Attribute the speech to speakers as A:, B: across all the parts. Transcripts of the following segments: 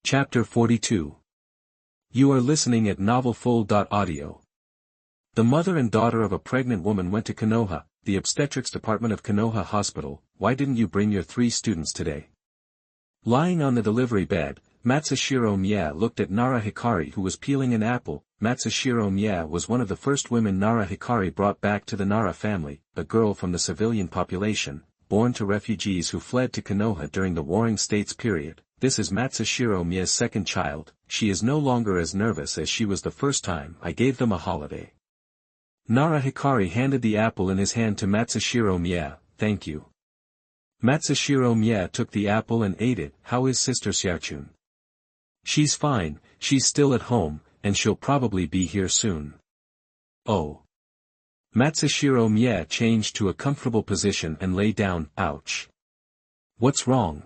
A: Chapter 42. You are listening at novelfull.audio. The mother and daughter of a pregnant woman went to Konoha, the obstetrics department of Konoha Hospital. Why didn't you bring your 3 students today? Lying on the delivery bed, Matsushiro Mie looked at Nara Hikari, who was peeling an apple. Matsushiro Mie was one of the first women Nara Hikari brought back to the Nara family, a girl from the civilian population, born to refugees who fled to Konoha during the Warring States period. This is Matsushiro Mie's second child. She is no longer as nervous as she was the first time. I gave them a holiday. Nara Hikari handed the apple in his hand to Matsushiro Mie. Thank you. Matsushiro Mie took the apple and ate it. How is Sister Xiaochun? She's fine, she's still at home, and she'll probably be here soon. Oh. Matsushiro Mie changed to a comfortable position and lay down. Ouch. What's wrong?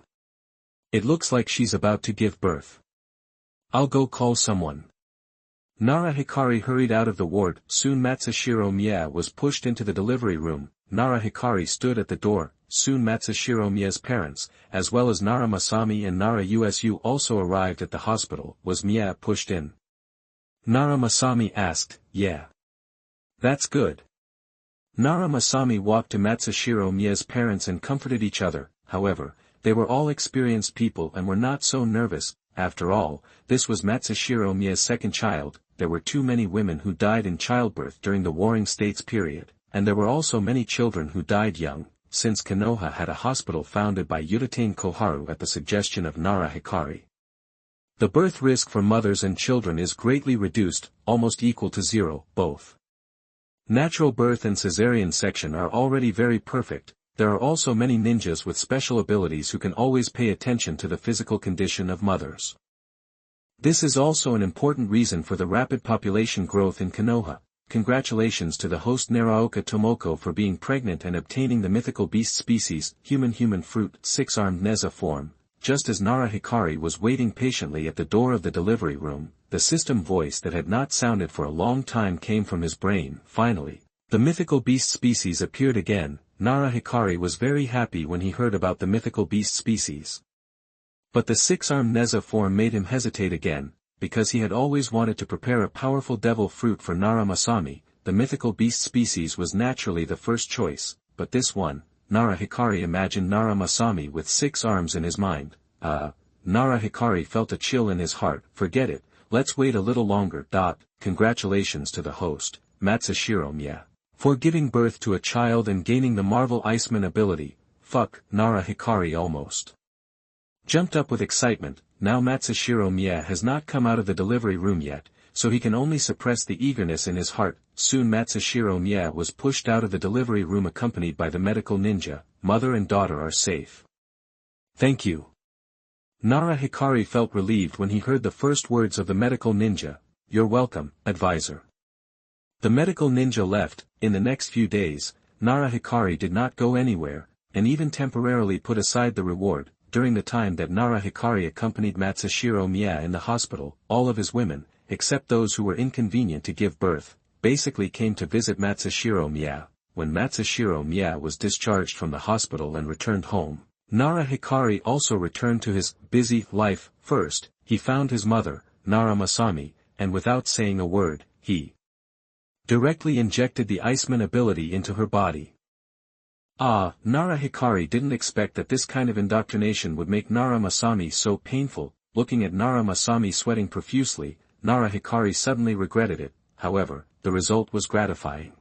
A: It looks like she's about to give birth. I'll go call someone. Nara Hikari hurried out of the ward. Soon Matsushiro Mie was pushed into the delivery room. Nara Hikari stood at the door. Soon Matsushiro Mie's parents, as well as Nara Masami and Nara Usu also arrived at the hospital. Was Mie pushed in? Nara Masami asked. Yeah. That's good. Nara Masami walked to Matsushiro Mie's parents and comforted each other. However, they were all experienced people and were not so nervous. After all, this was Matsushiro Mie's second child. There were too many women who died in childbirth during the Warring States period, and there were also many children who died young, since Konoha had a hospital founded by Udatane Koharu at the suggestion of Nara Hikari. The birth risk for mothers and children is greatly reduced, almost equal to 0, both. Natural birth and cesarean section are already very perfect. There are also many ninjas with special abilities who can always pay attention to the physical condition of mothers. This is also an important reason for the rapid population growth in Konoha. Congratulations to the host Naraoka Tomoko for being pregnant and obtaining the mythical beast species, human fruit, 6-armed Neza form. Just as Nara Hikari was waiting patiently at the door of the delivery room, the system voice that had not sounded for a long time came from his brain. Finally, the mythical beast species appeared again. Nara Hikari was very happy when he heard about the mythical beast species. But the 6-armed Neza form made him hesitate again, because he had always wanted to prepare a powerful devil fruit for Nara Masami. The mythical beast species was naturally the first choice, but this one, Nara Hikari imagined Nara Masami with 6 arms in his mind. Nara Hikari felt a chill in his heart. Forget it, let's wait a little longer. Congratulations to the host, Matsushiro Mie, for giving birth to a child and gaining the Marvel Iceman ability. Nara Hikari almost jumped up with excitement. Now Matsushiro Mie has not come out of the delivery room yet, so he can only suppress the eagerness in his heart. Soon Matsushiro Mie was pushed out of the delivery room accompanied by the medical ninja. Mother and daughter are safe. Thank you. Nara Hikari felt relieved when he heard the first words of the medical ninja. You're welcome, advisor. The medical ninja left. In the next few days, Nara Hikari did not go anywhere, and even temporarily put aside the reward. During the time that Nara Hikari accompanied Matsushiro Mie in the hospital, all of his women, except those who were inconvenient to give birth, basically came to visit Matsushiro Mie. When Matsushiro Mie was discharged from the hospital and returned home, Nara Hikari also returned to his busy life. First, he found his mother, Nara Masami, and without saying a word, he directly injected the Iceman ability into her body. Nara Hikari didn't expect that this kind of indoctrination would make Nara Masami so painful. Looking at Nara Masami sweating profusely, Nara Hikari suddenly regretted it. However, the result was gratifying.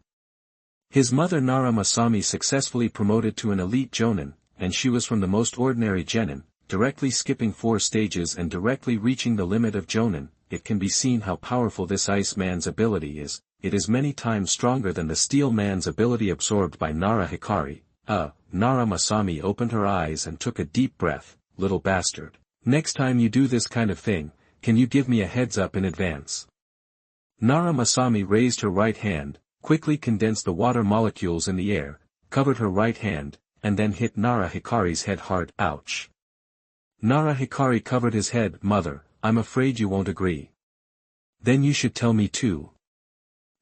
A: His mother Nara Masami successfully promoted to an elite jonin, and she was from the most ordinary genin, directly skipping 4 stages and directly reaching the limit of jonin. It can be seen how powerful this Ice Man's ability is. It is many times stronger than the Steel Man's ability absorbed by Nara Hikari. Nara Masami opened her eyes and took a deep breath. Little bastard. Next time you do this kind of thing, can you give me a heads up in advance? Nara Masami raised her right hand, quickly condensed the water molecules in the air, covered her right hand, and then hit Nara Hikari's head hard. Ouch. Nara Hikari covered his head. Mother, I'm afraid you won't agree. Then you should tell me too.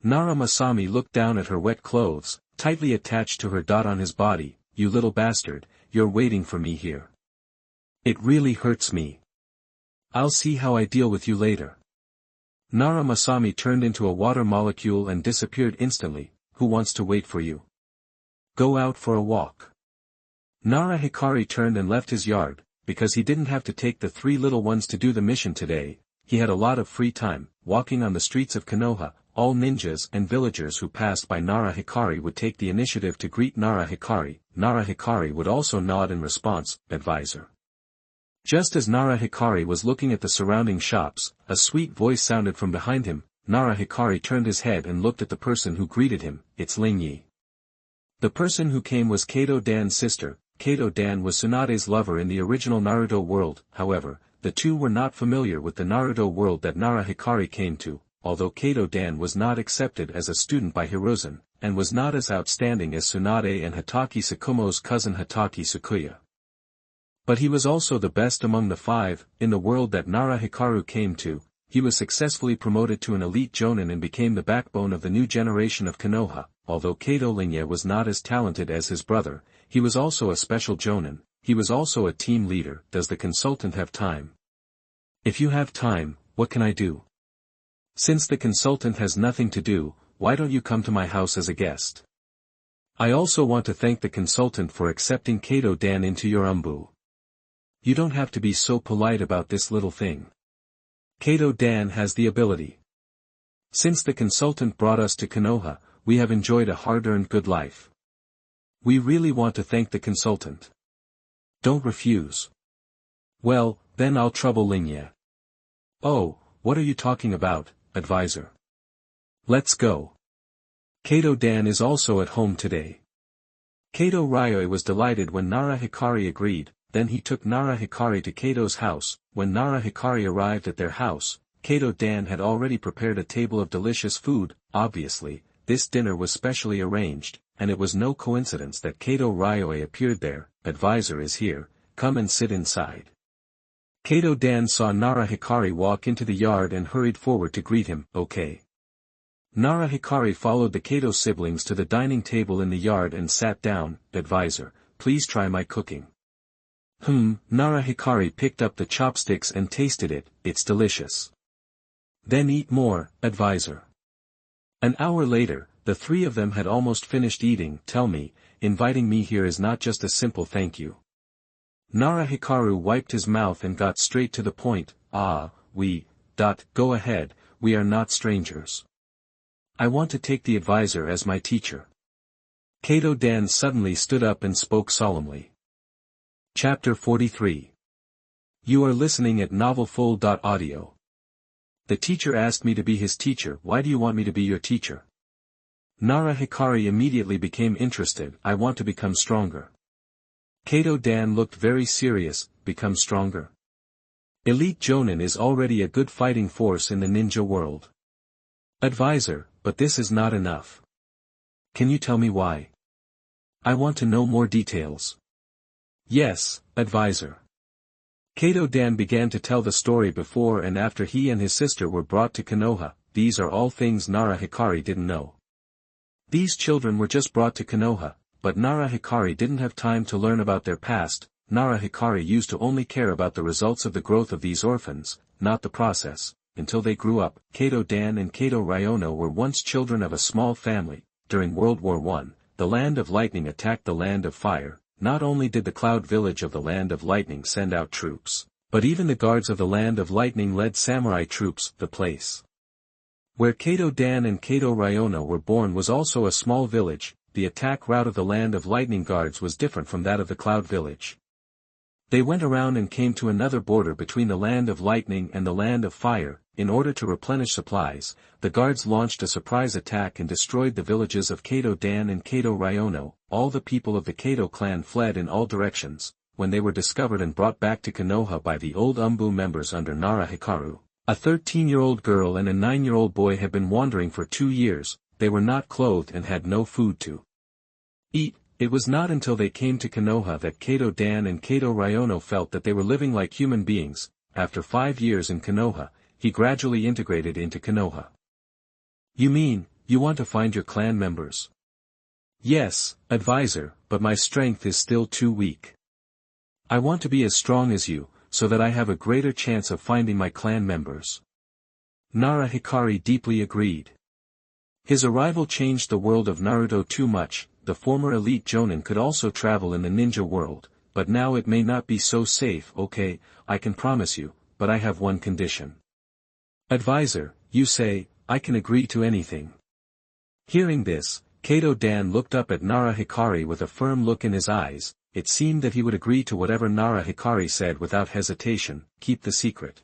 A: Nara Masami looked down at her wet clothes, tightly attached to her on his body. You little bastard, you're waiting for me here. It really hurts me. I'll see how I deal with you later. Nara Masami turned into a water molecule and disappeared instantly. Who wants to wait for you? Go out for a walk. Nara Hikari turned and left his yard, because he didn't have to take the 3 little ones to do the mission today. He had a lot of free time. Walking on the streets of Konoha, all ninjas and villagers who passed by Nara Hikari would take the initiative to greet Nara Hikari. Nara Hikari would also nod in response, advisor. Just as Nara Hikari was looking at the surrounding shops, a sweet voice sounded from behind him. Nara Hikari turned his head and looked at the person who greeted him. It's Ling Yi. The person who came was Kato Dan's sister. Kato Dan was Tsunade's lover in the original Naruto world. However, the two were not familiar with the Naruto world that Nara Hikari came to, although Kato Dan was not accepted as a student by Hiruzen, and was not as outstanding as Tsunade and Hataki Tsukumo's cousin Hataki Tsukuya. But he was also the best among the 5. In the world that Nara Hikaru came to, he was successfully promoted to an elite jonin and became the backbone of the new generation of Konoha. Although Kato Lingya was not as talented as his brother, he was also a special jonin. He was also a team leader. Does the consultant have time? If you have time, what can I do? Since the consultant has nothing to do, why don't you come to my house as a guest? I also want to thank the consultant for accepting Kato Dan into your umbu. You don't have to be so polite about this little thing. Kato Dan has the ability. Since the consultant brought us to Konoha, we have enjoyed a hard-earned good life. We really want to thank the consultant. Don't refuse. Well, then I'll trouble Lingya. Oh, what are you talking about, advisor? Let's go. Kato Dan is also at home today. Kato Ryoi was delighted when Nara Hikari agreed. Then he took Nara Hikari to Kato's house. When Nara Hikari arrived at their house, Kato Dan had already prepared a table of delicious food. Obviously, this dinner was specially arranged, and it was no coincidence that Kato Ryoi appeared there. Advisor is here, come and sit inside. Kato Dan saw Nara Hikari walk into the yard and hurried forward to greet him. Okay. Nara Hikari followed the Kato siblings to the dining table in the yard and sat down. Advisor, please try my cooking. Nara Hikari picked up the chopsticks and tasted it. It's delicious. Then eat more, advisor. An hour later, the 3 of them had almost finished eating. Tell me, inviting me here is not just a simple thank you. Nara Hikaru wiped his mouth and got straight to the point. Go ahead, we are not strangers. I want to take the advisor as my teacher. Kato Dan suddenly stood up and spoke solemnly. Chapter 43. You are listening at novelfull.audio. The teacher asked me to be his teacher. Why do you want me to be your teacher? Nara Hikari immediately became interested. I want to become stronger. Kato Dan looked very serious. Become stronger? Elite Jonin is already a good fighting force in the ninja world. Advisor, but this is not enough. Can you tell me why? I want to know more details. Yes, advisor. Kato Dan began to tell the story before and after he and his sister were brought to Konoha. These are all things Nara Hikari didn't know. These children were just brought to Konoha, but Nara Hikari didn't have time to learn about their past. Nara Hikari used to only care about the results of the growth of these orphans, not the process, until they grew up. Kato Dan and Kato Ryono were once children of a small family. During World War I, the Land of Lightning attacked the Land of Fire. Not only did the Cloud Village of the Land of Lightning send out troops, but even the guards of the Land of Lightning led samurai troops. The place where Kato Dan and Kato Ryono were born was also a small village. The attack route of the Land of Lightning guards was different from that of the Cloud Village. They went around and came to another border between the Land of Lightning and the Land of Fire. In order to replenish supplies, the guards launched a surprise attack and destroyed the villages of Kato Dan and Kato Ryono. All the people of the Kato clan fled in all directions. When they were discovered and brought back to Konoha by the old Umbu members under Nara Hikaru, a 13-year-old girl and a 9-year-old boy had been wandering for 2 years. They were not clothed and had no food to eat. It was not until they came to Konoha that Kato Dan and Kato Ryono felt that they were living like human beings. After 5 years in Konoha, he gradually integrated into Konoha. You mean, you want to find your clan members? Yes, advisor, but my strength is still too weak. I want to be as strong as you, so that I have a greater chance of finding my clan members. Nara Hikari deeply agreed. His arrival changed the world of Naruto too much. The former elite jonin could also travel in the ninja world, but now it may not be so safe. Okay, I can promise you, but I have one condition. Advisor, you say, I can agree to anything. Hearing this, Kato Dan looked up at Nara Hikari with a firm look in his eyes. It seemed that he would agree to whatever Nara Hikari said without hesitation. Keep the secret.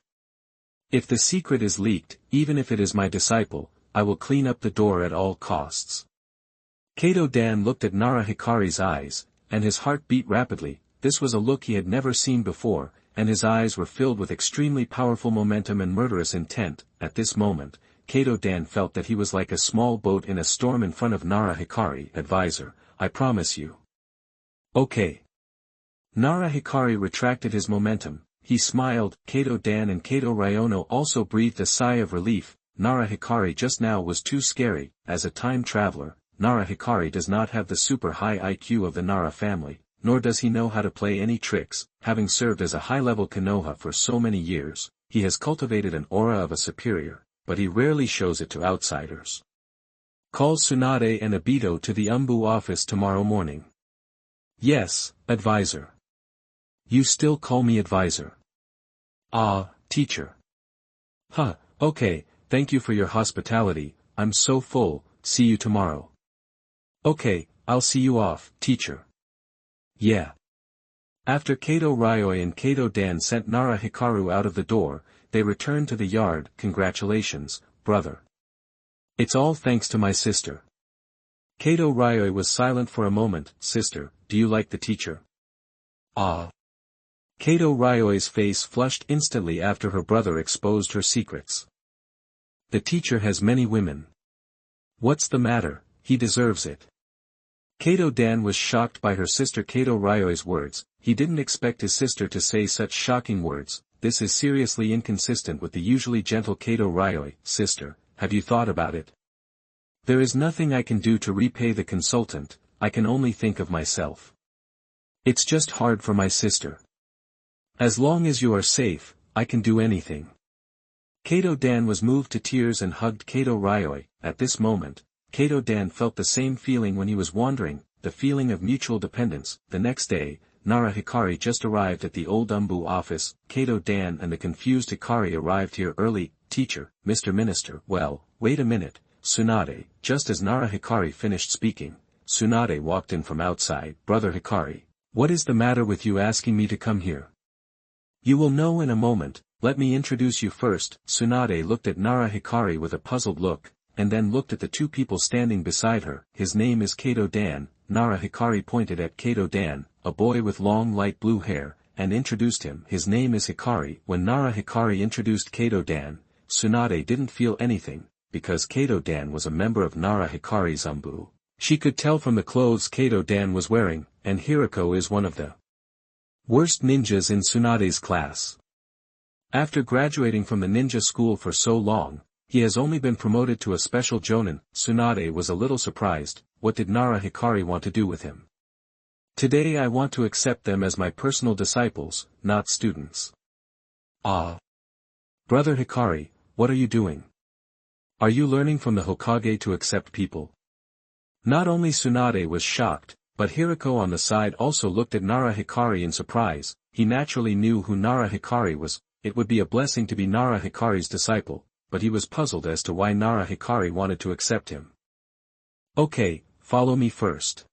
A: If the secret is leaked, even if it is my disciple, I will clean up the door at all costs. Kato Dan looked at Nara Hikari's eyes, and his heart beat rapidly. This was a look he had never seen before, and his eyes were filled with extremely powerful momentum and murderous intent. At this moment, Kato Dan felt that he was like a small boat in a storm in front of Nara Hikari. Advisor, I promise you. Okay. Nara Hikari retracted his momentum. He smiled. Kato Dan and Kato Ryono also breathed a sigh of relief. Nara Hikari just now was too scary. As a time traveler, Nara Hikari does not have the super high IQ of the Nara family, nor does he know how to play any tricks. Having served as a high-level Konoha for so many years, he has cultivated an aura of a superior, but he rarely shows it to outsiders. Call Tsunade and Obito to the Umbu office tomorrow morning. Yes, advisor. You still call me advisor? Ah, teacher. Huh, okay, thank you for your hospitality. I'm so full. See you tomorrow. Okay, I'll see you off, teacher. Yeah. After Kato Ryoi and Kato Dan sent Nara Hikaru out of the door, they returned to the yard. Congratulations, brother. It's all thanks to my sister. Kato Ryoi was silent for a moment. Sister, do you like the teacher? Ah. Kato Ryoi's face flushed instantly after her brother exposed her secrets. The teacher has many women. What's the matter? He deserves it. Kato Dan was shocked by her sister Kato Ryoi's words. He didn't expect his sister to say such shocking words. This is seriously inconsistent with the usually gentle Kato Ryoi. Sister, have you thought about it? There is nothing I can do to repay the consultant. I can only think of myself. It's just hard for my sister. As long as you are safe, I can do anything. Kato Dan was moved to tears and hugged Kato Ryoi. At this moment, Kato Dan felt the same feeling when he was wandering, the feeling of mutual dependence. The next day, Nara Hikari just arrived at the old Umbu office. Kato Dan and the confused Hikari arrived here early. Teacher, Mr. Minister. Well, wait a minute, Tsunade. Just as Nara Hikari finished speaking, Tsunade walked in from outside. Brother Hikari, what is the matter with you asking me to come here? You will know in a moment. Let me introduce you first. Tsunade looked at Nara Hikari with a puzzled look, and then looked at the two people standing beside her. His name is Kato Dan. Nara Hikari pointed at Kato Dan, a boy with long light blue hair, and introduced him. His name is Hikari. When Nara Hikari introduced Kato Dan, Tsunade didn't feel anything, because Kato Dan was a member of Nara Hikari's Umbu. She could tell from the clothes Kato Dan was wearing, and Hirako is one of the worst ninjas in Tsunade's class. After graduating from the ninja school for so long, he has only been promoted to a special jonin. Tsunade was a little surprised. What did Nara Hikari want to do with him? Today I want to accept them as my personal disciples, not students. Ah. Brother Hikari, what are you doing? Are you learning from the Hokage to accept people? Not only Tsunade was shocked, but Hirako on the side also looked at Nara Hikari in surprise. He naturally knew who Nara Hikari was. It would be a blessing to be Nara Hikari's disciple, but he was puzzled as to why Nara Hikari wanted to accept him. Okay, follow me first.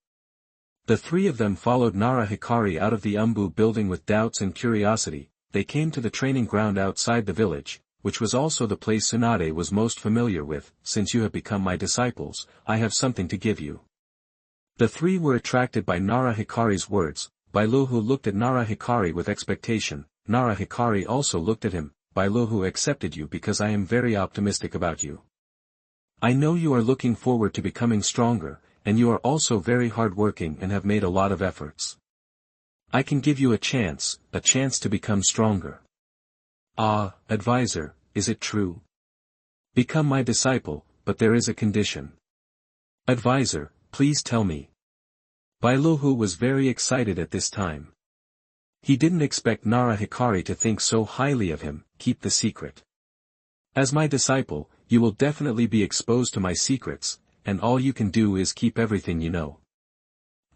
A: The three of them followed Nara Hikari out of the Umbu building with doubts and curiosity. They came to the training ground outside the village, which was also the place Tsunade was most familiar with. Since you have become my disciples, I have something to give you. The three were attracted by Nara Hikari's words. Bailuhu looked at Nara Hikari with expectation. Nara Hikari also looked at him. Bailuhu accepted you because I am very optimistic about you. I know you are looking forward to becoming stronger, and you are also very hardworking and have made a lot of efforts. I can give you a chance to become stronger. Ah, advisor, is it true? Become my disciple, but there is a condition. Advisor, please tell me. Bailuhu was very excited at this time. He didn't expect Nara Hikari to think so highly of him. Keep the secret. As my disciple, you will definitely be exposed to my secrets, and all you can do is keep everything you know.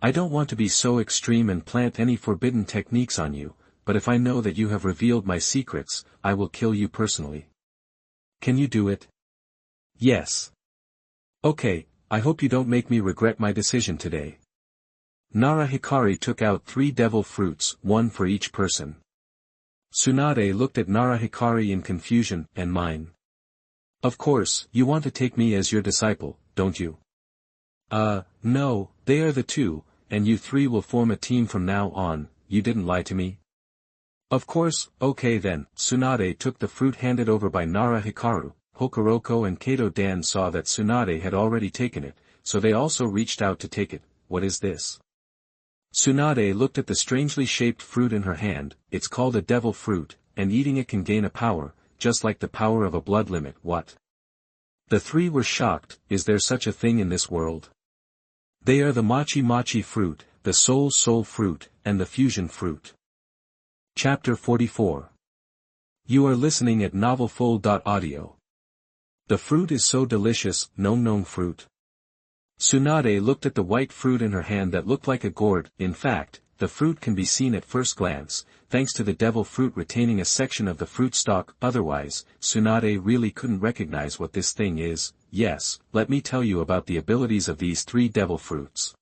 A: I don't want to be so extreme and plant any forbidden techniques on you, but if I know that you have revealed my secrets, I will kill you personally. Can you do it? Yes. Okay, I hope you don't make me regret my decision today. Nara Hikari took out 3 devil fruits, 1 for each person. Tsunade looked at Nara Hikari in confusion. And mine? Of course, you want to take me as your disciple, don't you? No, they are the 2, and you 3 will form a team from now on. You didn't lie to me? Of course, okay then. Tsunade took the fruit handed over by Nara Hikaru. Hokuroko and Kato Dan saw that Tsunade had already taken it, so they also reached out to take it. What is this? Tsunade looked at the strangely shaped fruit in her hand. It's called a devil fruit, and eating it can gain a power, just like the power of a blood limit. What? The 3 were shocked. Is there such a thing in this world? They are the Machi fruit, the soul fruit, and the fusion fruit. Chapter 44. You are listening at novelfull.audio. The fruit is so delicious. Nom fruit. Tsunade looked at the white fruit in her hand that looked like a gourd. In fact, the fruit can be seen at first glance, thanks to the devil fruit retaining a section of the fruit stalk. Otherwise, Tsunade really couldn't recognize what this thing is. Yes, let me tell you about the abilities of these 3 devil fruits.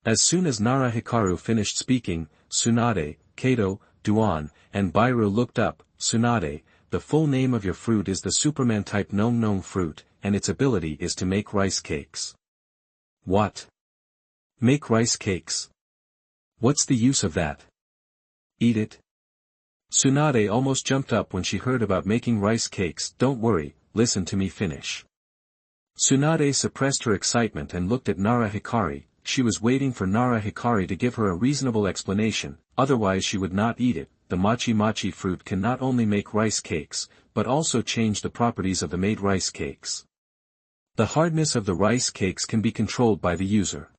A: As soon as Nara Hikaru finished speaking, Tsunade, Kato, Duan, and Bairu looked up. Tsunade, the full name of your fruit is the Superman type nom fruit, and its ability is to make rice cakes. What? Make rice cakes? What's the use of that? Eat it? Tsunade almost jumped up when she heard about making rice cakes. Don't worry, listen to me finish. Tsunade suppressed her excitement and looked at Nara Hikari. She was waiting for Nara Hikari to give her a reasonable explanation, otherwise she would not eat it. The Machi fruit can not only make rice cakes, but also change the properties of the made rice cakes. The hardness of the rice cakes can be controlled by the user.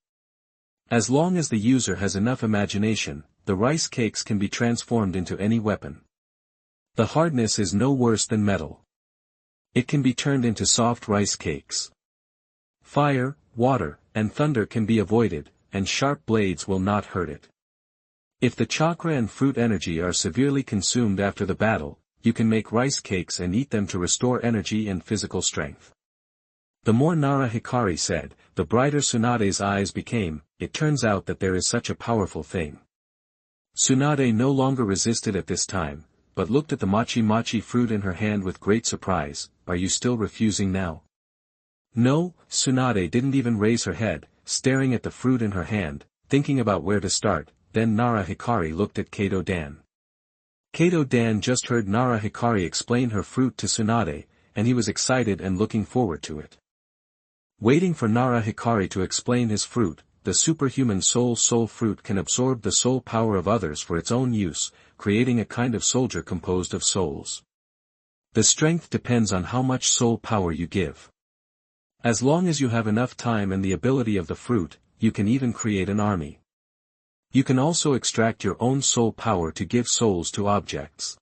A: As long as the user has enough imagination, the rice cakes can be transformed into any weapon. The hardness is no worse than metal. It can be turned into soft rice cakes. Fire, water, and thunder can be avoided, and sharp blades will not hurt it. If the chakra and fruit energy are severely consumed after the battle, you can make rice cakes and eat them to restore energy and physical strength. The more Nara Hikari said, the brighter Tsunade's eyes became. It turns out that there is such a powerful thing. Tsunade no longer resisted at this time, but looked at the Machi fruit in her hand with great surprise. Are you still refusing now? No, Tsunade didn't even raise her head, staring at the fruit in her hand, thinking about where to start. Then Nara Hikari looked at Kato Dan. Kato Dan just heard Nara Hikari explain her fruit to Tsunade, and he was excited and looking forward to it. Waiting for Nara Hikari to explain his fruit, the superhuman soul fruit can absorb the soul power of others for its own use, creating a kind of soldier composed of souls. The strength depends on how much soul power you give. As long as you have enough time and the ability of the fruit, you can even create an army. You can also extract your own soul power to give souls to objects.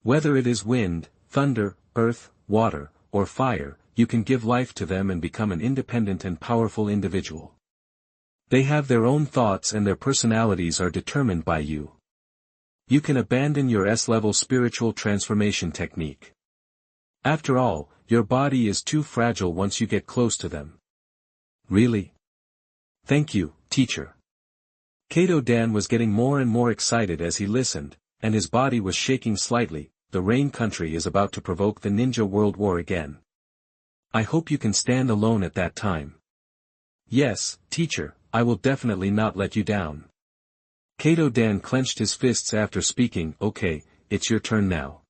A: Whether it is wind, thunder, earth, water, or fire, you can give life to them and become an independent and powerful individual. They have their own thoughts and their personalities are determined by you. You can abandon your S-level spiritual transformation technique. After all, your body is too fragile once you get close to them. Really? Thank you, teacher. Kato Dan was getting more and more excited as he listened, and his body was shaking slightly. The Rain Country is about to provoke the Ninja World War again. I hope you can stand alone at that time. Yes, teacher, I will definitely not let you down. Kato Dan clenched his fists after speaking. Okay, it's your turn now.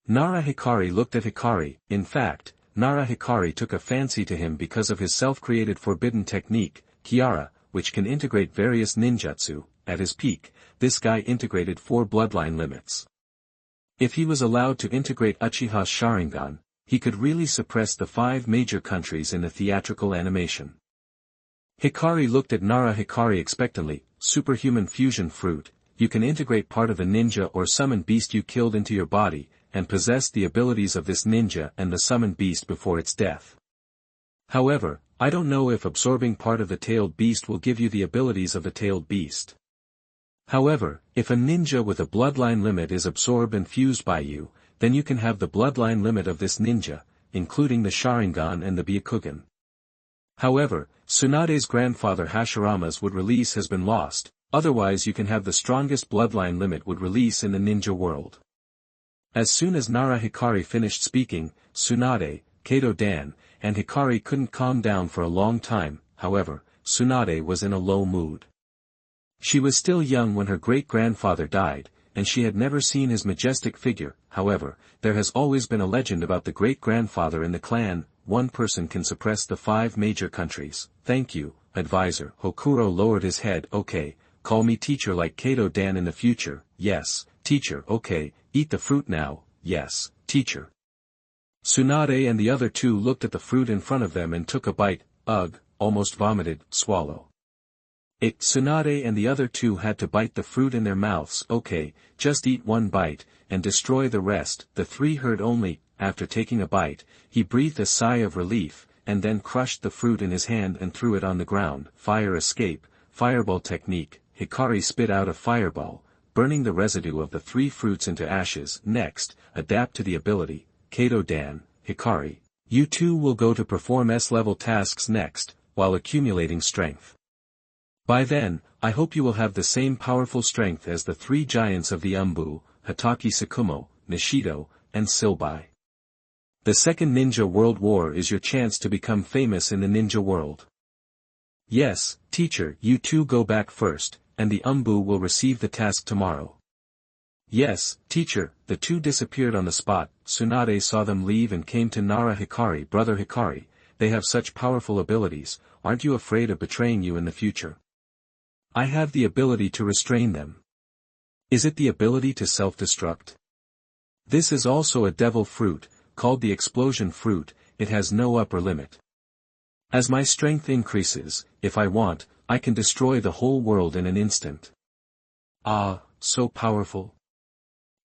A: Nara Hikari looked at Hikari. In fact, Nara Hikari took a fancy to him because of his self-created forbidden technique, Kiara, which can integrate various ninjutsu. At his peak, this guy integrated 4 bloodline limits. If he was allowed to integrate Uchiha Sharingan, he could really suppress the 5 major countries in a theatrical animation. Hikari looked at Nara Hikari expectantly. Superhuman fusion fruit, you can integrate part of the ninja or summoned beast you killed into your body, and possess the abilities of this ninja and the summoned beast before its death. However, I don't know if absorbing part of the tailed beast will give you the abilities of the tailed beast. However, if a ninja with a bloodline limit is absorbed and fused by you, then you can have the bloodline limit of this ninja, including the Sharingan and the Byakugan. However, Tsunade's grandfather Hashirama's would release has been lost, otherwise you can have the strongest bloodline limit would release in the ninja world. As soon as Nara Hikari finished speaking, Tsunade, Kato Dan, and Hikari couldn't calm down for a long time. However, Tsunade was in a low mood. She was still young when her great-grandfather died, and she had never seen his majestic figure. However, there has always been a legend about the great-grandfather in the clan. One person can suppress the 5 major countries. Thank you, advisor. Hokuro lowered his head. Okay, call me teacher like Kato Dan in the future. Yes, teacher. Okay, eat the fruit now. Yes, teacher. Tsunade and the other two looked at the fruit in front of them and took a bite. Ugh, almost vomited. Swallow. Tsunade and the other two had to bite the fruit in their mouths. Okay, just eat one bite, and destroy the rest. The 3 heard only. After taking a bite, he breathed a sigh of relief, and then crushed the fruit in his hand and threw it on the ground. Fire escape, fireball technique. Hikari spit out a fireball, burning the residue of the 3 fruits into ashes. Next, adapt to the ability. Kato Dan, Hikari, you two will go to perform S-level tasks next, while accumulating strength. By then, I hope you will have the same powerful strength as the 3 giants of the Umbu, Hatake Tsukumo, Nishido, and Silbai. The Second Ninja World War is your chance to become famous in the ninja world. Yes, teacher, you two go back first, and the Umbu will receive the task tomorrow. Yes, teacher. The 2 disappeared on the spot. Tsunade saw them leave and came to Nara Hikari. Brother Hikari, they have such powerful abilities, aren't you afraid of betraying you in the future? I have the ability to restrain them. Is it the ability to self-destruct? This is also a devil fruit, called the explosion fruit. It has no upper limit. As my strength increases, if I want, I can destroy the whole world in an instant. Ah, so powerful.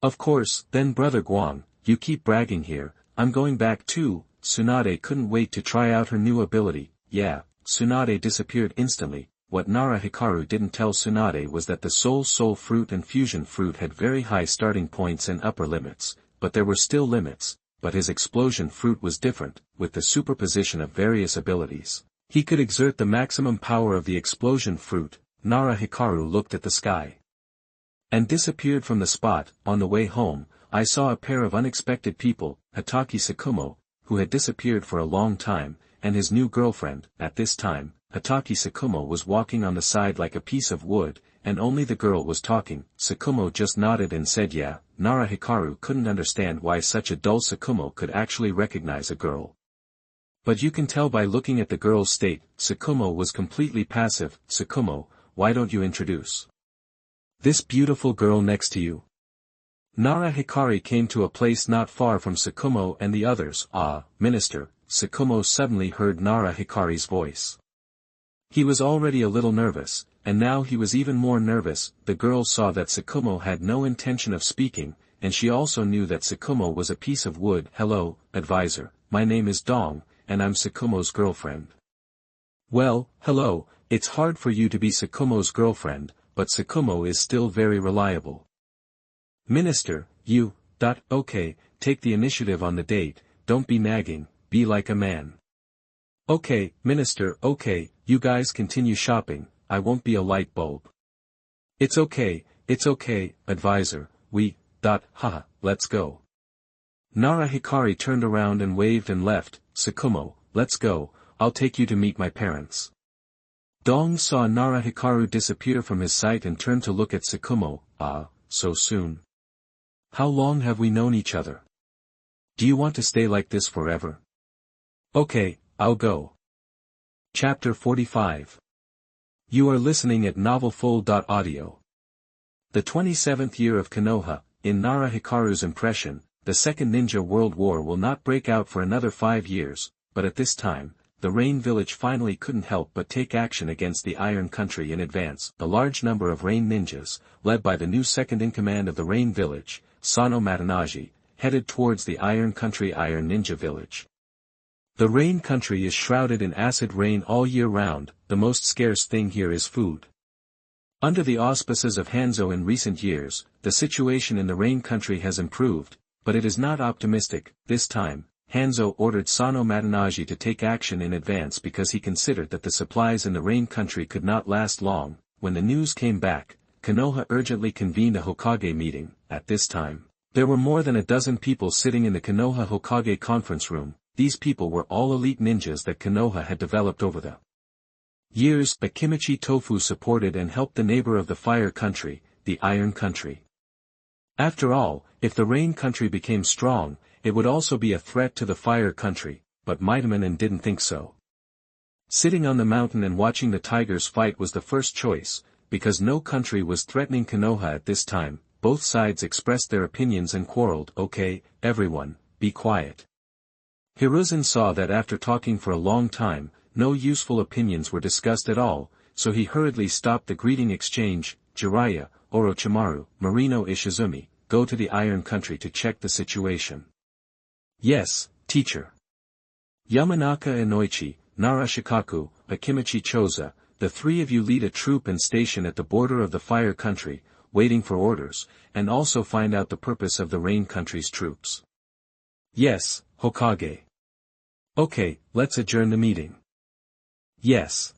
A: Of course, then brother Guang, you keep bragging here, I'm going back too. Tsunade couldn't wait to try out her new ability. Yeah, Tsunade disappeared instantly. What Nara Hikaru didn't tell Tsunade was that the soul fruit and fusion fruit had very high starting points and upper limits, but there were still limits. But his explosion fruit was different. With the superposition of various abilities, he could exert the maximum power of the explosion fruit. Nara Hikaru looked at the sky and disappeared from the spot. On the way home, I saw a pair of unexpected people, Hatake Tsukumo, who had disappeared for a long time, and his new girlfriend. At this time, Hatake Tsukumo was walking on the side like a piece of wood, and only the girl was talking. Tsukumo just nodded and said yeah. Nara Hikaru couldn't understand why such a dull Tsukumo could actually recognize a girl. But you can tell by looking at the girl's state. Tsukumo was completely passive. Tsukumo, why don't you introduce this beautiful girl next to you? Nara Hikari came to a place not far from Tsukumo and the others. Ah, minister. Tsukumo suddenly heard Nara Hikari's voice. He was already a little nervous, and now he was even more nervous. The girl saw that Tsukumo had no intention of speaking, and she also knew that Tsukumo was a piece of wood. Hello, advisor, my name is Dong, and I'm Tsukumo's girlfriend. Well, hello, it's hard for you to be Tsukumo's girlfriend, but Tsukumo is still very reliable. Minister, you, okay, take the initiative on the date, don't be nagging, be like a man. Okay, minister, okay, you guys continue shopping, I won't be a light bulb. It's okay, advisor, haha, let's go. Nara Hikari turned around and waved and left. Tsukumo, let's go, I'll take you to meet my parents. Dong saw Nara Hikaru disappear from his sight and turned to look at Tsukumo. Ah, so soon. How long have we known each other? Do you want to stay like this forever? Okay, I'll go. Chapter 45. You are listening at novelfull.audio. The 27th year of Konoha. In Nara Hikaru's impression, the Second Ninja World War will not break out for another 5 years, but at this time, the Rain Village finally couldn't help but take action against the Iron Country in advance. A large number of Rain ninjas, led by the new second-in-command of the Rain Village, Sano Matanaji, headed towards the Iron Country Iron Ninja Village. The Rain Country is shrouded in acid rain all year round. The most scarce thing here is food. Under the auspices of Hanzo in recent years, the situation in the Rain Country has improved, but it is not optimistic. This time, Hanzo ordered Sano Matanaji to take action in advance because he considered that the supplies in the Rain Country could not last long. When the news came back, Konoha urgently convened a Hokage meeting. At this time, there were more than a dozen people sitting in the Konoha Hokage conference room. These people were all elite ninjas that Konoha had developed over the years. Akimichi Tofu supported and helped the neighbor of the Fire Country, the Iron Country. After all, if the Rain Country became strong, it would also be a threat to the Fire Country, but Maitaman didn't think so. Sitting on the mountain and watching the tigers fight was the first choice, because no country was threatening Konoha at this time. Both sides expressed their opinions and quarreled. Okay, everyone, be quiet. Hiruzen saw that after talking for a long time, no useful opinions were discussed at all, so he hurriedly stopped the greeting exchange. Jiraiya, Orochimaru, Marino Ishizumi, go to the Iron Country to check the situation. Yes, teacher. Yamanaka Inoichi, Nara Shikaku, Akimichi Choza, the three of you lead a troop and station at the border of the Fire Country, waiting for orders, and also find out the purpose of the Rain Country's troops. Yes, Hokage. Okay, let's adjourn the meeting. Yes.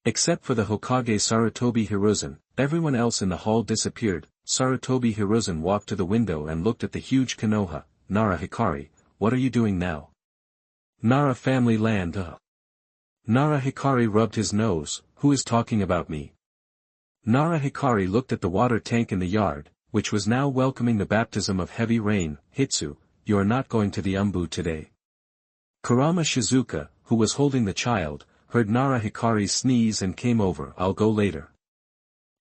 A: Except for the Hokage Sarutobi Hiruzen, everyone else in the hall disappeared. Sarutobi Hiruzen walked to the window and looked at the huge Konoha. Nara Hikari, what are you doing now? Nara family land. Nara Hikari rubbed his nose. Who is talking about me? Nara Hikari looked at the water tank in the yard, which was now welcoming the baptism of heavy rain. Hitsu, you are not going to the Umbu today. Kurama Shizuka, who was holding the child, heard Nara Hikari's sneeze and came over. I'll go later.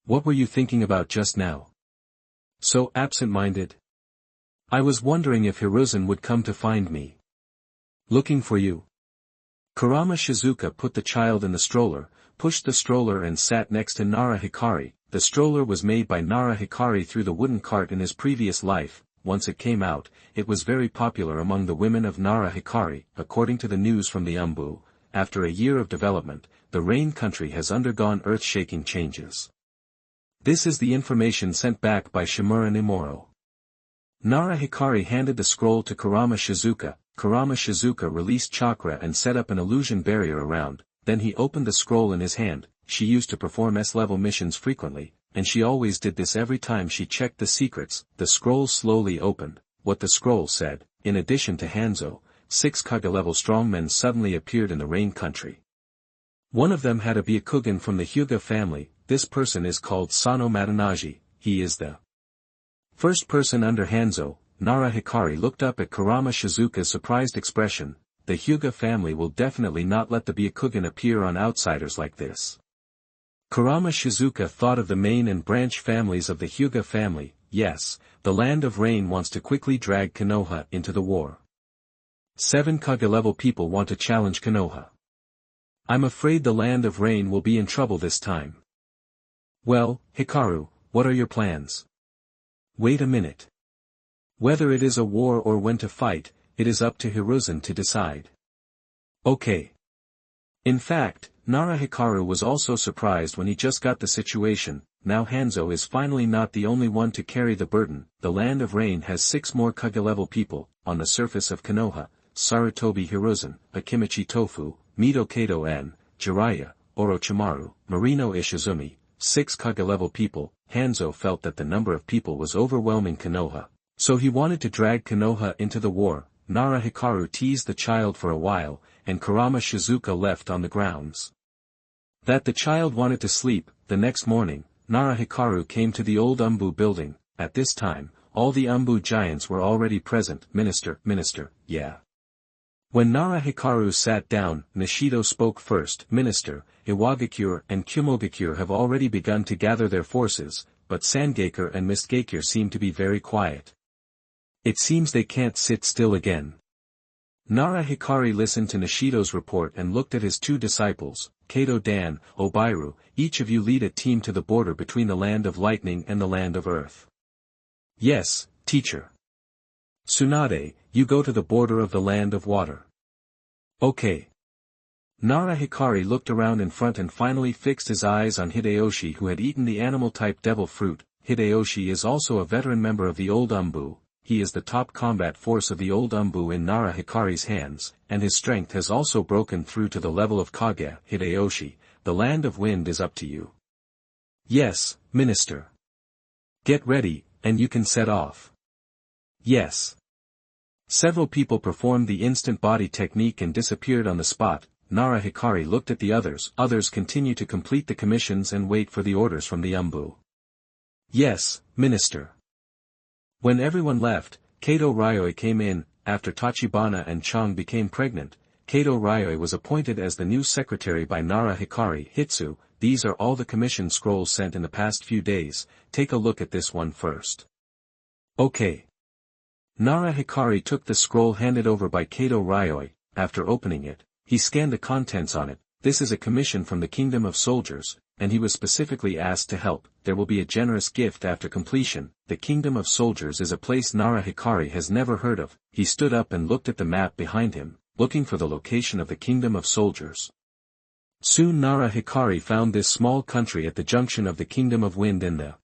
A: What were you thinking about just now? So absent-minded? I was wondering if Hiruzen would come to find me. Looking for you. Kurama Shizuka put the child in the stroller, pushed the stroller and sat next to Nara Hikari. The stroller was made by Nara Hikari through the wooden cart in his previous life. Once it came out, it was very popular among the women of Nara Hikari. According to the news from the Umbu, after a year of development, the Rain Country has undergone earth-shaking changes. This is the information sent back by Shimura Nimoro. Nara Hikari handed the scroll to Kurama Shizuka. Kurama Shizuka released chakra and set up an illusion barrier around, then he opened the scroll in his hand. She used to perform S-level missions frequently, and she always did this every time she checked the secrets. The scroll slowly opened. What the scroll said, in addition to Hanzo, 6 Kage-level strongmen suddenly appeared in the Rain Country. One of them had a Byakugan from the Hyuga family. This person is called Sano Matanaji. He is the first person under Hanzo. Nara Hikari looked up at Kurama Shizuka's surprised expression. The Hyuga family will definitely not let the Byakugan appear on outsiders like this. Kurama Shizuka thought of the main and branch families of the Hyuga family. Yes, the Land of Rain wants to quickly drag Konoha into the war. 7 Kage-level people want to challenge Konoha. I'm afraid the Land of Rain will be in trouble this time. Well, Hikaru, what are your plans? Wait a minute. Whether it is a war or when to fight, it is up to Hiruzen to decide. Okay. In fact, Nara Hikaru was also surprised when he just got the situation. Now Hanzo is finally not the only one to carry the burden. The Land of Rain has 6 more Kage-level people. On the surface of Konoha, Sarutobi Hiruzen, Akimichi Tofu, Mito Kato N, Jiraiya, Orochimaru, Marino Ishizumi, 6 Kage-level people. Hanzo felt that the number of people was overwhelming Konoha, so he wanted to drag Konoha into the war. Nara Hikaru teased the child for a while, and Kurama Shizuka left on the grounds that the child wanted to sleep. The next morning, Nara Hikaru came to the old Umbu building. At this time, all the Umbu giants were already present. Minister, yeah. When Nara Hikaru sat down, Nishido spoke first. Minister, Iwagakure and Kumogakure have already begun to gather their forces, but Sangekure and Mistgakure seem to be very quiet. It seems they can't sit still again. Nara Hikari listened to Nishido's report and looked at his two disciples, Kato Dan, Obairu, each of you lead a team to the border between the land of lightning and the land of earth. Yes, teacher. Tsunade, you go to the border of the land of water. Okay. Nara Hikari looked around in front and finally fixed his eyes on Hideyoshi, who had eaten the animal-type devil fruit. Hideyoshi is also a veteran member of the Old Umbu. He is the top combat force of the Old Umbu in Nara Hikari's hands, and his strength has also broken through to the level of Kage. Hideyoshi, the land of wind is up to you. Yes, Minister. Get ready, and you can set off. Yes. Several people performed the instant body technique and disappeared on the spot. Nara Hikari looked at the others. Others continue to complete the commissions and wait for the orders from the Umbu. Yes, Minister. When everyone left, Kato Ryoi came in. After Tachibana and Chang became pregnant, Kato Ryoi was appointed as the new secretary by Nara Hikari. Hitsu, these are all the commission scrolls sent in the past few days. Take a look at this one first. Okay. Nara Hikari took the scroll handed over by Kato Ryoi. After opening it, he scanned the contents on it. This is a commission from the Kingdom of Soldiers, and he was specifically asked to help. There will be a generous gift after completion. The Kingdom of Soldiers is a place Nara Hikari has never heard of. He stood up and looked at the map behind him, looking for the location of the Kingdom of Soldiers. Soon Nara Hikari found this small country at the junction of the Kingdom of Wind and the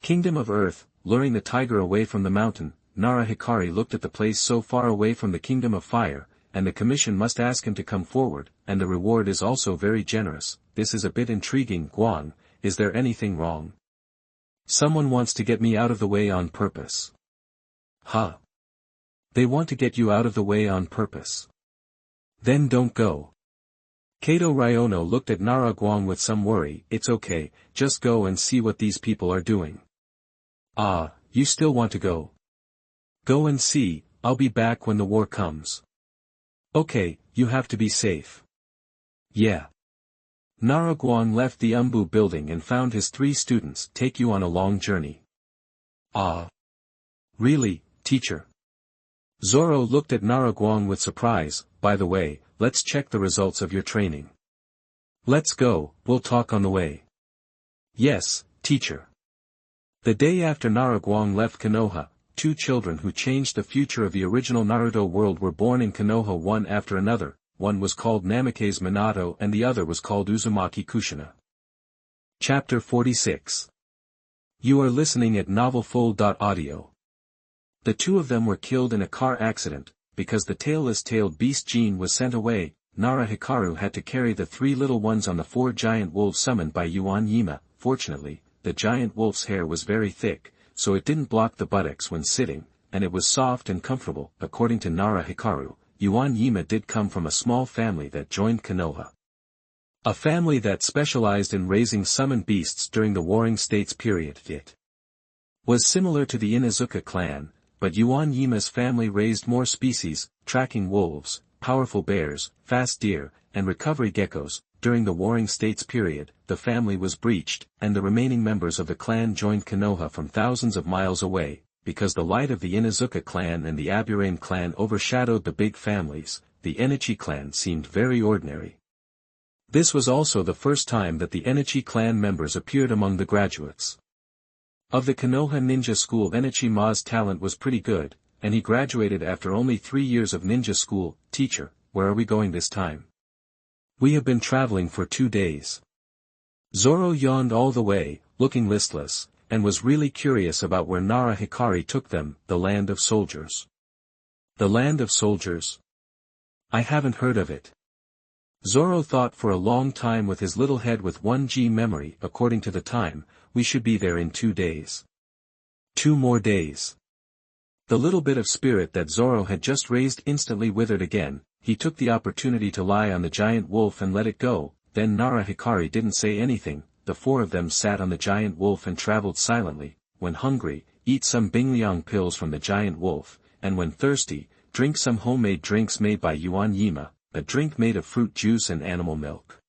A: Kingdom of Earth. Luring the tiger away from the mountain, Nara Hikari looked at the place so far away from the Kingdom of Fire, and the commission must ask him to come forward, and the reward is also very generous. This is a bit intriguing. Guang, is there anything wrong? Someone wants to get me out of the way on purpose. Huh? They want to get you out of the way on purpose. Then don't go. Kato Ryono looked at Nara Guang with some worry. It's okay, just go and see what these people are doing. Ah, you still want to go? Go and see, I'll be back when the war comes. Okay, you have to be safe. Yeah. Nara Guang left the Umbu building and found his 3 students. Take you on a long journey. Ah. Really, teacher? Zoro looked at Nara Guang with surprise. By the way, let's check the results of your training. Let's go, we'll talk on the way. Yes, teacher. The day after Nara Guang left Konoha, 2 children who changed the future of the original Naruto world were born in Konoha one after another. One was called Namikaze Minato and the other was called Uzumaki Kushina. Chapter 46. You are listening at novelfull.audio. The 2 of them were killed in a car accident. Because the tailless-tailed beast gene was sent away, Nara Hikaru had to carry the 3 little ones on the 4 giant wolves summoned by Yuan Yima. Fortunately, the giant wolf's hair was very thick, so it didn't block the buttocks when sitting, and it was soft and comfortable. According to Nara Hikaru, Yuan Yima did come from a small family that joined Konoha. A family that specialized in raising summoned beasts during the Warring States period. It was similar to the Inuzuka clan, but Yuan Yima's family raised more species, tracking wolves, powerful bears, fast deer, and recovery geckos. During the Warring States period, the family was breached, and the remaining members of the clan joined Konoha from thousands of miles away. Because the light of the Inuzuka clan and the Aburame clan overshadowed the big families, the Enichi clan seemed very ordinary. This was also the first time that the Enichi clan members appeared among the graduates. Of the Konoha ninja school, Enichi Ma's talent was pretty good, and he graduated after only 3 years of ninja school. Teacher, where are we going this time? We have been traveling for 2 days. Zoro yawned all the way, looking listless, and was really curious about where Nara Hikari took them. The land of soldiers. The land of soldiers? I haven't heard of it. Zoro thought for a long time with his little head with 1G memory. According to the time, we should be there in 2 days. 2 more days. The little bit of spirit that Zoro had just raised instantly withered again. He took the opportunity to lie on the giant wolf and let it go. Then Nara Hikari didn't say anything. The 4 of them sat on the giant wolf and traveled silently. When hungry, eat some Bingliang pills from the giant wolf, and when thirsty, drink some homemade drinks made by Yuan Yima, a drink made of fruit juice and animal milk.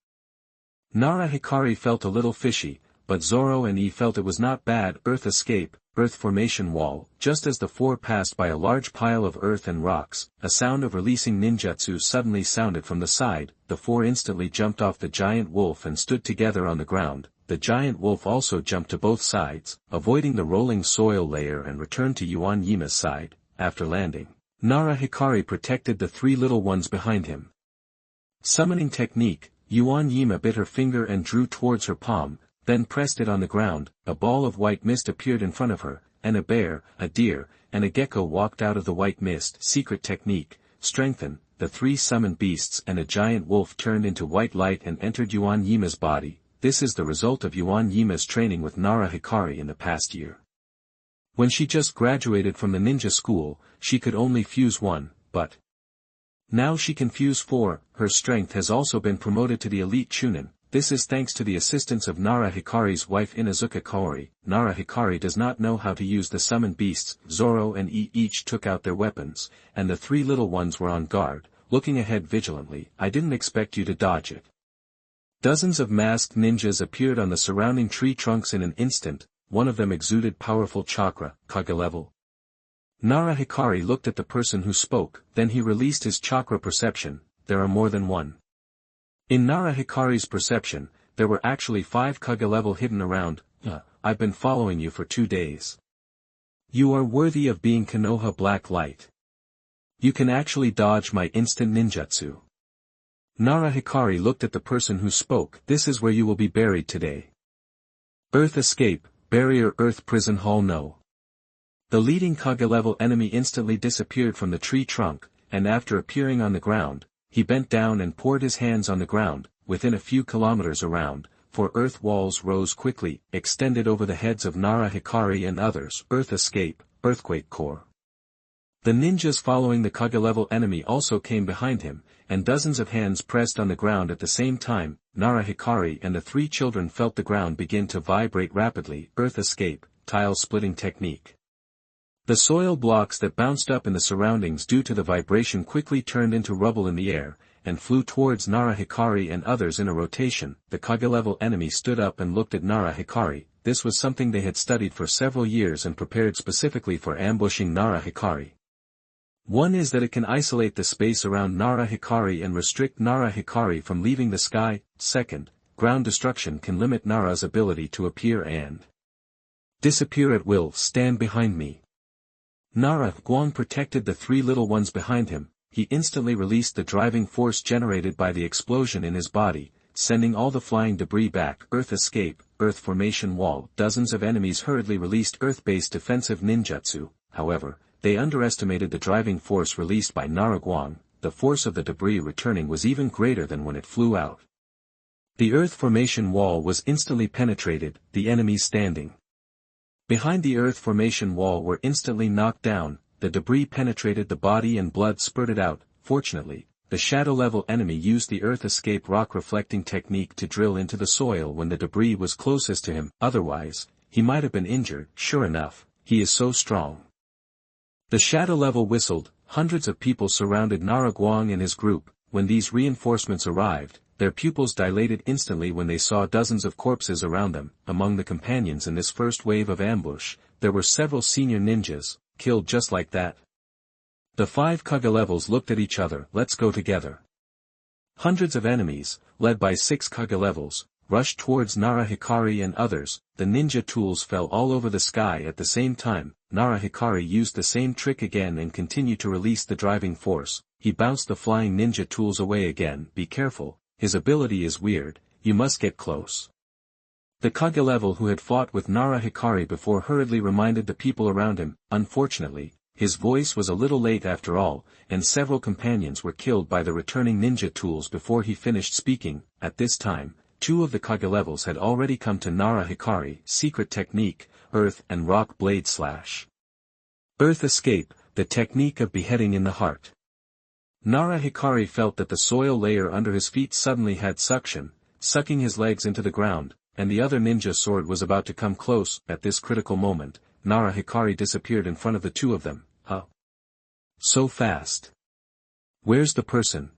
A: Nara Hikari felt a little fishy, but Zoro and E felt it was not bad. Earth escape, earth formation wall. Just as the four passed by a large pile of earth and rocks, a sound of releasing ninjutsu suddenly sounded from the side. The four instantly jumped off the giant wolf and stood together on the ground. The giant wolf also jumped to both sides, avoiding the rolling soil layer and returned to Yuan Yima's side. After landing, Nara Hikari protected the three little ones behind him. Summoning technique, Yuan Yima bit her finger and drew towards her palm, then pressed it on the ground. A ball of white mist appeared in front of her, and a bear, a deer, and a gecko walked out of the white mist. Secret technique, strengthen. The three summoned beasts and a giant wolf turned into white light and entered Yuan Yima's body. This is the result of Yuan Yima's training with Nara Hikari in the past year. When she just graduated from the ninja school, she could only fuse one, but now she can fuse four. Her strength has also been promoted to the elite chunin. This is thanks to the assistance of Nara Hikari's wife Inuzuka Kaori. Nara Hikari does not know how to use the summoned beasts. Zoro and E each took out their weapons, and the three little ones were on guard, looking ahead vigilantly. I didn't expect you to dodge it. Dozens of masked ninjas appeared on the surrounding tree trunks in an instant. One of them exuded powerful chakra, Kage level. Nara Hikari looked at the person who spoke, then he released his chakra perception. There are more than one. In Nara Hikari's perception, there were actually 5 Kage level hidden around. I've been following you for 2 days. You are worthy of being Konoha Black Light. You can actually dodge my instant ninjutsu. Nara Hikari looked at the person who spoke. This is where you will be buried today. Earth escape, barrier earth prison hall no. The leading Kage level enemy instantly disappeared from the tree trunk, and after appearing on the ground, he bent down and poured his hands on the ground. Within a few kilometers around, 4 earth walls rose quickly, extended over the heads of Nara Hikari and others. Earth escape, earthquake core. The ninjas following the Kage level enemy also came behind him, and dozens of hands pressed on the ground at the same time. Nara Hikari and the 3 children felt the ground begin to vibrate rapidly. Earth escape, tile splitting technique. The soil blocks that bounced up in the surroundings due to the vibration quickly turned into rubble in the air, and flew towards Nara Hikari and others in a rotation. The Kage level enemy stood up and looked at Nara Hikari. This was something they had studied for several years and prepared specifically for ambushing Nara Hikari. One is that it can isolate the space around Nara Hikari and restrict Nara Hikari from leaving the sky. Second, ground destruction can limit Nara's ability to appear and disappear at will. Stand behind me. Nara Guang protected the 3 little ones behind him. He instantly released the driving force generated by the explosion in his body, sending all the flying debris back. Earth escape, earth formation wall. Dozens of enemies hurriedly released earth-based defensive ninjutsu. However, they underestimated the driving force released by Nara Guang. The force of the debris returning was even greater than when it flew out. The earth formation wall was instantly penetrated. The enemies standing behind the earth formation wall were instantly knocked down. The debris penetrated the body and blood spurted out. Fortunately, the shadow-level enemy used the earth escape rock reflecting technique to drill into the soil when the debris was closest to him. Otherwise, he might have been injured. Sure enough, he is so strong. The shadow-level whistled. Hundreds of people surrounded Nara Guang and his group. When these reinforcements arrived, their pupils dilated instantly when they saw dozens of corpses around them. Among the companions in this first wave of ambush, there were several senior ninjas, killed just like that. The 5 Kage levels looked at each other. Let's go together. Hundreds of enemies, led by 6 Kage levels, rushed towards Nara Hikari and others. The ninja tools fell all over the sky at the same time. Nara Hikari used the same trick again and continued to release the driving force. He bounced the flying ninja tools away again. Be careful, his ability is weird, you must get close. The Kage level who had fought with Nara Hikari before hurriedly reminded the people around him. Unfortunately, his voice was a little late after all, and several companions were killed by the returning ninja tools before he finished speaking. At this time, 2 of the Kage levels had already come to Nara Hikari. Secret technique, earth and rock blade slash. Earth escape, the technique of beheading in the heart. Nara Hikari felt that the soil layer under his feet suddenly had suction, sucking his legs into the ground, and the other ninja sword was about to come close. At this critical moment, Nara Hikari disappeared in front of the 2 of them. Huh? So fast. Where's the person?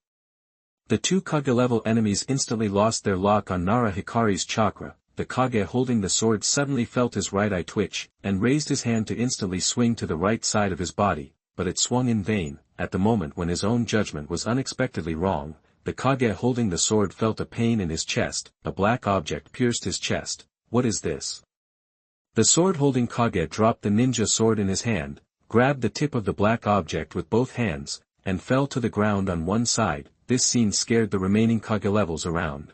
A: The 2 Kage level enemies instantly lost their lock on Nara Hikari's chakra. the Kage holding the sword suddenly felt his right eye twitch, and raised his hand to instantly swing to the right side of his body, but it swung in vain. At the moment when his own judgment was unexpectedly wrong, the Kage holding the sword felt a pain in his chest. A black object pierced his chest. What is this? The sword-holding Kage dropped the ninja sword in his hand, grabbed the tip of the black object with both hands, and fell to the ground on one side. This scene scared the remaining Kage levels around.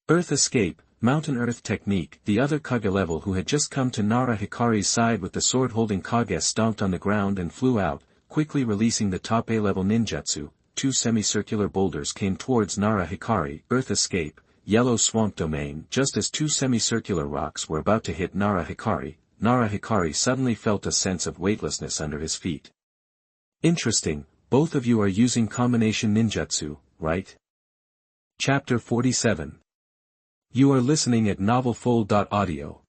A: Earth escape, mountain earth technique. The other Kage level who had just come to Nara Hikari's side with the sword-holding Kage stomped on the ground and flew out, quickly releasing the top A-level ninjutsu. Two semicircular boulders came towards Nara Hikari. Earth escape, yellow swamp domain. Just as two semicircular rocks were about to hit Nara Hikari suddenly felt a sense of weightlessness under his feet. Interesting, both of you are using combination ninjutsu, right? Chapter 47. You are listening at novelfull.audio.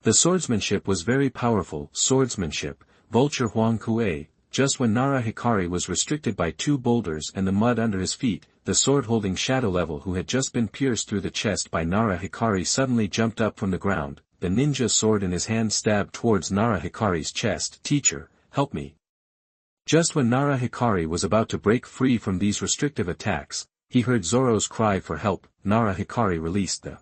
A: The swordsmanship was very powerful. Swordsmanship, Vulture Huang Kue. Just when Nara Hikari was restricted by two boulders and the mud under his feet, the sword-holding shadow level who had just been pierced through the chest by Nara Hikari suddenly jumped up from the ground, the ninja sword in his hand stabbed towards Nara Hikari's chest. Teacher, help me. Just when Nara Hikari was about to break free from these restrictive attacks, he heard Zoro's cry for help. Nara Hikari released the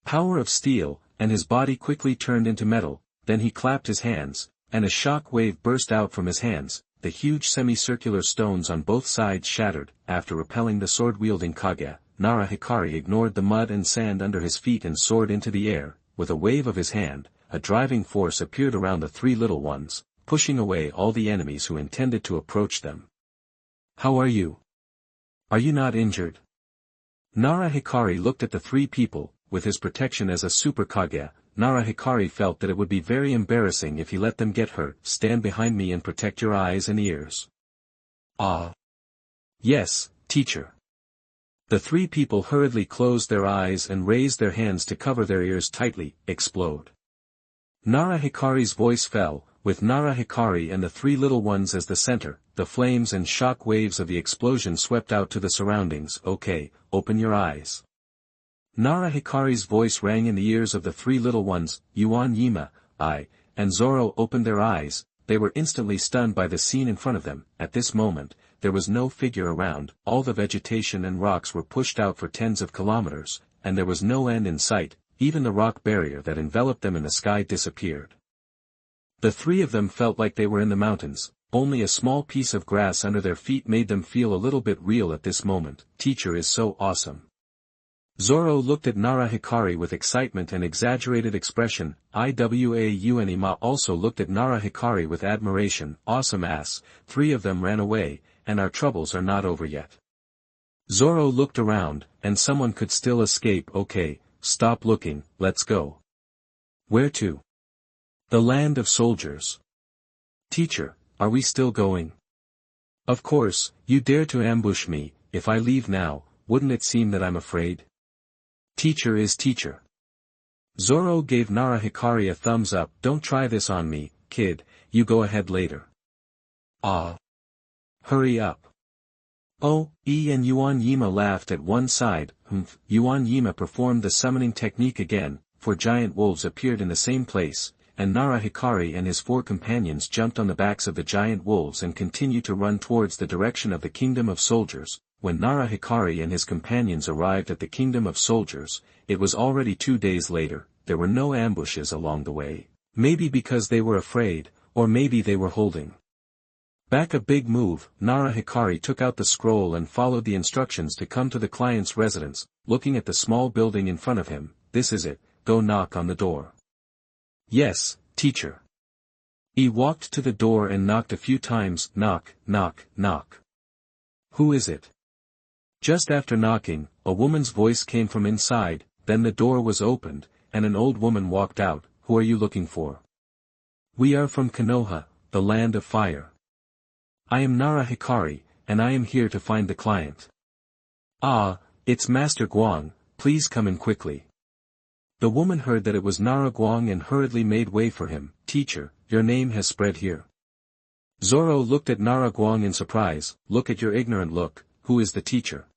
A: power of steel, and his body quickly turned into metal. Then he clapped his hands, and a shock wave burst out from his hands. The huge semicircular stones on both sides shattered. After repelling the sword-wielding Kage, Nara Hikari ignored the mud and sand under his feet and soared into the air. With a wave of his hand, a driving force appeared around the three little ones, pushing away all the enemies who intended to approach them. How are you? Are you not injured? Nara Hikari looked at the three people. With his protection as a super Kage, Nara Hikari felt that it would be very embarrassing if he let them get hurt. Stand behind me and protect your eyes and ears. Ah. Yes, teacher. The three people hurriedly closed their eyes and raised their hands to cover their ears tightly. Explode. Nara Hikari's voice fell, with Nara Hikari and the three little ones as the center. The flames and shock waves of the explosion swept out to the surroundings. Okay, open your eyes. Nara Hikari's voice rang in the ears of the three little ones. Yuan Yima, I, and Zoro opened their eyes. They were instantly stunned by the scene in front of them. At this moment, there was no figure around. All the vegetation and rocks were pushed out for tens of kilometers, and there was no end in sight. Even the rock barrier that enveloped them in the sky disappeared. The three of them felt like they were in the mountains. Only a small piece of grass under their feet made them feel a little bit real at this moment. Teacher is so awesome. Zoro looked at Nara Hikari with excitement and exaggerated expression. Iwaunima also looked at Nara Hikari with admiration. Awesome ass. Three of them ran away, and our troubles are not over yet. Zoro looked around, and someone could still escape. Okay, stop looking, let's go. Where to? The land of soldiers. Teacher, are we still going? Of course, you dare to ambush me. If I leave now, wouldn't it seem that I'm afraid? Teacher is teacher. Zoro gave Nara Hikari a thumbs up. Don't try this on me, kid, you go ahead later. Ah. Hurry up. Oh, and Yuan Yima laughed at one side. Yuan Yima performed the summoning technique again, 4 giant wolves appeared in the same place, and Nara Hikari and his 4 companions jumped on the backs of the giant wolves and continued to run towards the direction of the Kingdom of Soldiers. When Nara Hikari and his companions arrived at the Kingdom of Soldiers, it was already 2 days later. There were no ambushes along the way. Maybe because they were afraid, or maybe they were holding back a big move. Nara Hikari took out the scroll and followed the instructions to come to the client's residence. Looking at the small building in front of him, this is it, go knock on the door. Yes, teacher. He walked to the door and knocked a few times. Knock, knock, knock. Who is it? Just after knocking, a woman's voice came from inside. Then the door was opened, and an old woman walked out. Who are you looking for? We are from Konoha, the land of fire. I am Nara Hikari, and I am here to find the client. Ah, it's Master Guang, please come in quickly. The woman heard that it was Nara Guang and hurriedly made way for him. Teacher, your name has spread here. Zoro looked at Nara Guang in surprise. Look at your ignorant look, who is the teacher?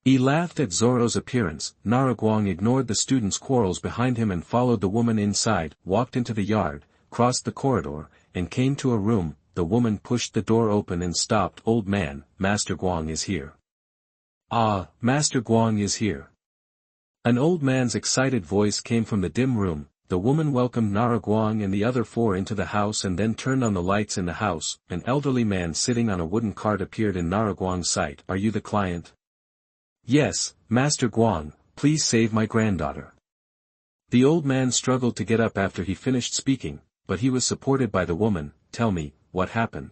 A: He laughed at Zoro's appearance. Nara ignored the students' quarrels behind him and followed the woman inside, walked into the yard, crossed the corridor, and came to a room. The woman pushed the door open and stopped. Old man, Master Guang is here. Ah, Master Guang is here. An old man's excited voice came from the dim room. The woman welcomed Nara and the other four into the house and then turned on the lights in the house. An elderly man sitting on a wooden cart appeared in Nara sight. Are you the client? Yes, Master Guang, please save my granddaughter. The old man struggled to get up after he finished speaking, but he was supported by the woman. Tell me, what happened?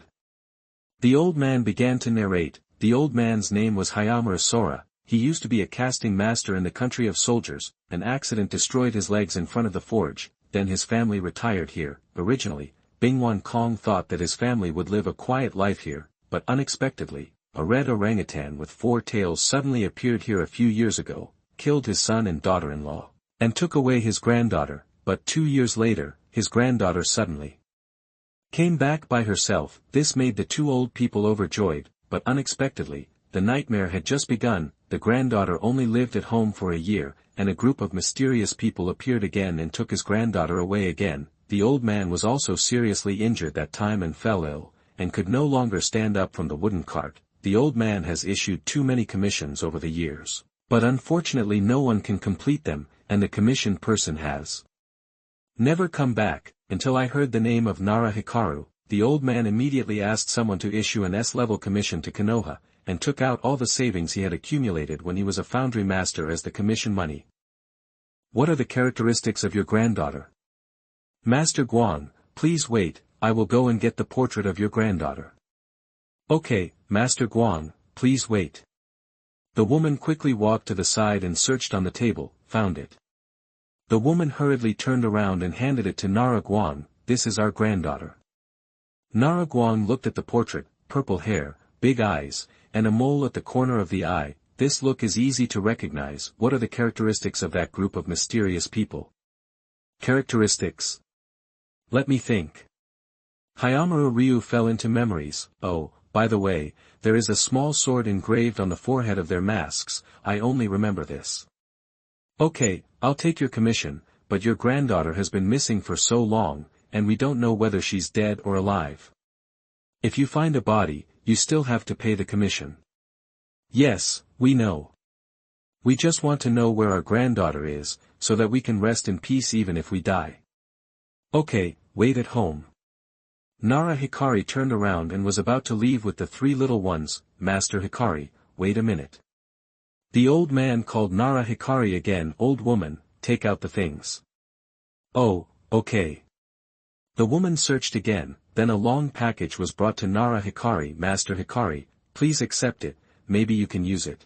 A: The old man began to narrate. The old man's name was Hayamura Sora. He used to be a casting master in the country of soldiers. An accident destroyed his legs in front of the forge, then his family retired here. Originally, Bingwan Kong thought that his family would live a quiet life here, but unexpectedly, a red orangutan with 4 tails suddenly appeared here a few years ago, killed his son and daughter-in-law, and took away his granddaughter. But 2 years later, his granddaughter suddenly came back by herself. This made the 2 old people overjoyed, but unexpectedly, the nightmare had just begun. The granddaughter only lived at home for a year, and a group of mysterious people appeared again and took his granddaughter away again. The old man was also seriously injured that time and fell ill, and could no longer stand up from the wooden cart. The old man has issued too many commissions over the years, but unfortunately no one can complete them, and the commission person has never come back. Until I heard the name of Nara Hikaru, the old man immediately asked someone to issue an S-level commission to Konoha, and took out all the savings he had accumulated when he was a foundry master as the commission money. What are the characteristics of your granddaughter? Master Guang, please wait, I will go and get the portrait of your granddaughter. Okay, Master Guang, please wait. The woman quickly walked to the side and searched on the table, found it. The woman hurriedly turned around and handed it to Nara Guang. This is our granddaughter. Nara Guang looked at the portrait, purple hair, big eyes, and a mole at the corner of the eye. This look is easy to recognize. What are the characteristics of that group of mysterious people? Characteristics? Let me think. Hayamaru Ryu fell into memories. Oh, by the way, there is a small sword engraved on the forehead of their masks. I only remember this. Okay, I'll take your commission, but your granddaughter has been missing for so long, and we don't know whether she's dead or alive. If you find a body, you still have to pay the commission. Yes, we know. We just want to know where our granddaughter is, so that we can rest in peace even if we die. Okay, wait at home. Nara Hikari turned around and was about to leave with the 3 little ones. Master Hikari, wait a minute. The old man called Nara Hikari again. Old woman, take out the things. Oh, okay. The woman searched again, then a long package was brought to Nara Hikari. Master Hikari, please accept it, maybe you can use it.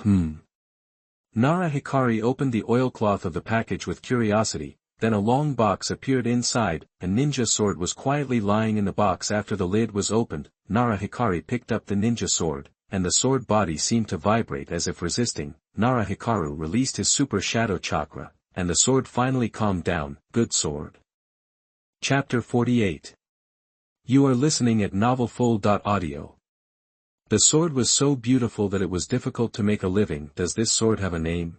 A: Nara Hikari opened the oilcloth of the package with curiosity, then a long box appeared inside. A ninja sword was quietly lying in the box. After the lid was opened, Nara Hikari picked up the ninja sword, and the sword body seemed to vibrate as if resisting. Nara Hikaru released his super shadow chakra, and the sword finally calmed down. Good sword. Chapter 48. You are listening at novelfull.audio. The sword was so beautiful that it was difficult to make a living. Does this sword have a name?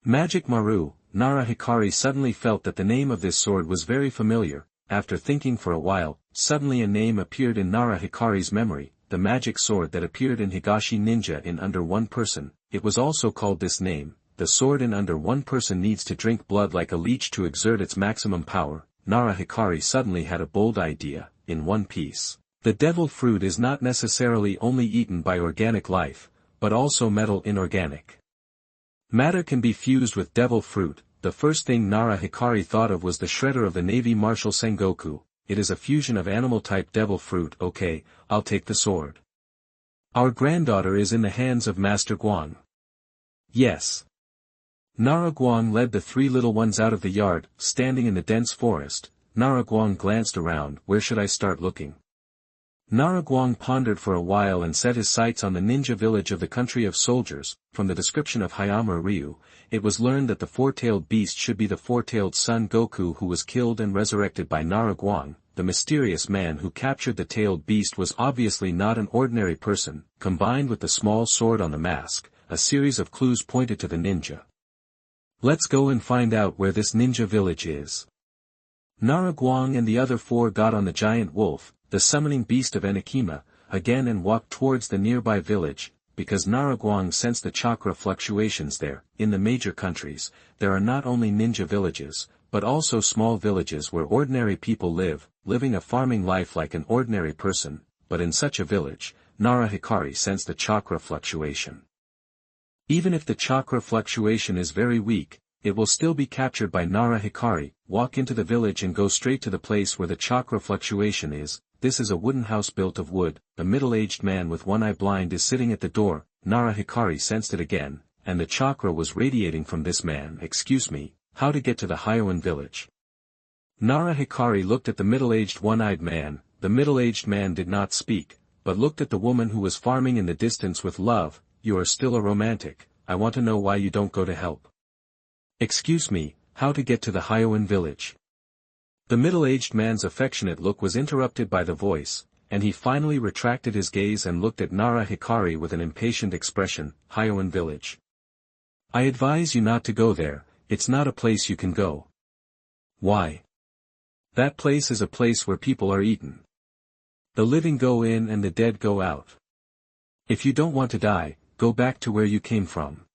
A: Magic Maru. Nara Hikari suddenly felt that the name of this sword was very familiar. After thinking for a while, suddenly a name appeared in Nara Hikari's memory, the magic sword that appeared in Higashi Ninja in Under One Person. It was also called this name. The sword in Under One Person needs to drink blood like a leech to exert its maximum power. Nara Hikari suddenly had a bold idea. In One Piece, the devil fruit is not necessarily only eaten by organic life, but also metal inorganic. Matter can be fused with devil fruit. The first thing Nara Hikari thought of was the shredder of the Navy Marshal Sengoku. It is a fusion of animal-type devil fruit. Okay, I'll take the sword. Our granddaughter is in the hands of Master Guang. Yes. Nara Guang led the 3 little ones out of the yard. Standing in the dense forest, Nara Guang glanced around. Where should I start looking? Nara Guang pondered for a while and set his sights on the ninja village of the country of soldiers. From the description of Hayamaru Ryu, it was learned that the 4-tailed beast should be the 4-tailed son Goku, who was killed and resurrected by Nara Guang. The mysterious man who captured the tailed beast was obviously not an ordinary person. Combined with the small sword on the mask, a series of clues pointed to the ninja. Let's go and find out where this ninja village is. Nara Guang and the other four got on the giant wolf, the summoning beast of Enakima, again and walked towards the nearby village, because Nara Guang sensed the chakra fluctuations there. In the major countries, there are not only ninja villages, but also small villages where ordinary people live, living a farming life like an ordinary person, but in such a village, Nara Hikari sensed the chakra fluctuation. Even if the chakra fluctuation is very weak, it will still be captured by Nara Hikari. Walk into the village and go straight to the place where the chakra fluctuation is. This is a wooden house built of wood. A middle-aged man with one eye blind is sitting at the door. Nara Hikari sensed it again, and the chakra was radiating from this man. Excuse me, how to get to the Hyoin village? Nara Hikari looked at the middle-aged one-eyed man. The middle-aged man did not speak, but looked at the woman who was farming in the distance with love. You are still a romantic. I want to know why you don't go to help. Excuse me, how to get to the Hyoin village? The middle-aged man's affectionate look was interrupted by the voice, and he finally retracted his gaze and looked at Nara Hikari with an impatient expression. Hyoin village. I advise you not to go there. It's not a place you can go. Why? That place is a place where people are eaten. The living go in and the dead go out. If you don't want to die, go back to where you came from.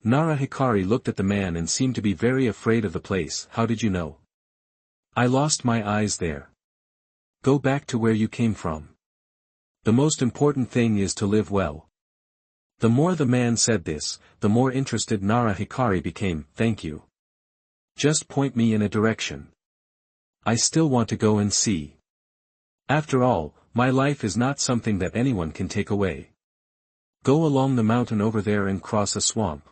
A: Nara Hikari looked at the man and seemed to be very afraid of the place. How did you know? I lost my eyes there. Go back to where you came from. The most important thing is to live well. The more the man said this, the more interested Nara Hikari became. Thank you. Just point me in a direction. I still want to go and see. After all, my life is not something that anyone can take away. Go along the mountain over there and cross a swamp.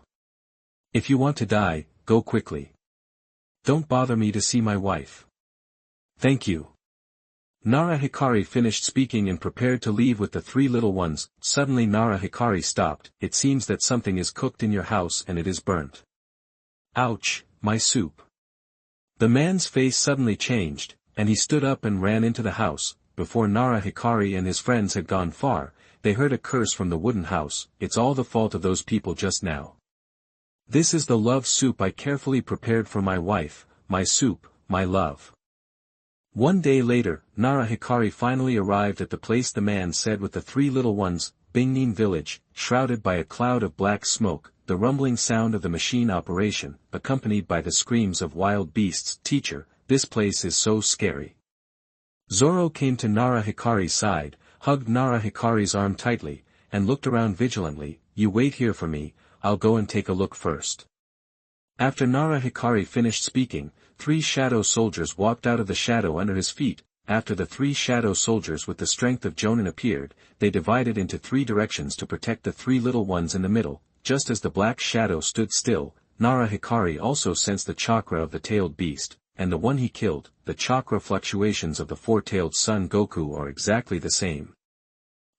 A: If you want to die, go quickly. Don't bother me to see my wife. Thank you. Nara Hikari finished speaking and prepared to leave with the three little ones. Suddenly Nara Hikari stopped. It seems that something is cooked in your house and it is burnt. Ouch, my soup. The man's face suddenly changed, and he stood up and ran into the house. Before Nara Hikari and his friends had gone far, they heard a curse from the wooden house. It's all the fault of those people just now. This is the love soup I carefully prepared for my wife, my soup, my love. One day later, Nara Hikari finally arrived at the place the man said with the three little ones. Bingnin village, shrouded by a cloud of black smoke, the rumbling sound of the machine operation, accompanied by the screams of wild beasts. Teacher, this place is so scary. Zoro came to Nara Hikari's side, hugged Nara Hikari's arm tightly, and looked around vigilantly. You wait here for me, I'll go and take a look first. After Nara Hikari finished speaking, three shadow soldiers walked out of the shadow under his feet. After the three shadow soldiers with the strength of jonin appeared, they divided into three directions to protect the three little ones in the middle. Just as the black shadow stood still, Nara Hikari also sensed the chakra of the tailed beast, and the one he killed. The chakra fluctuations of the four-tailed Son Goku are exactly the same.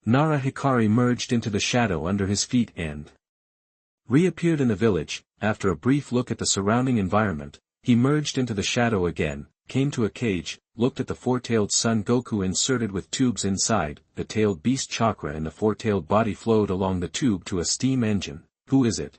A: Nara Hikari merged into the shadow under his feet and reappeared in the village. After a brief look at the surrounding environment, he merged into the shadow again, came to a cage, looked at the four-tailed Son Goku inserted with tubes inside. The tailed beast chakra in the four-tailed body flowed along the tube to a steam engine. Who is it?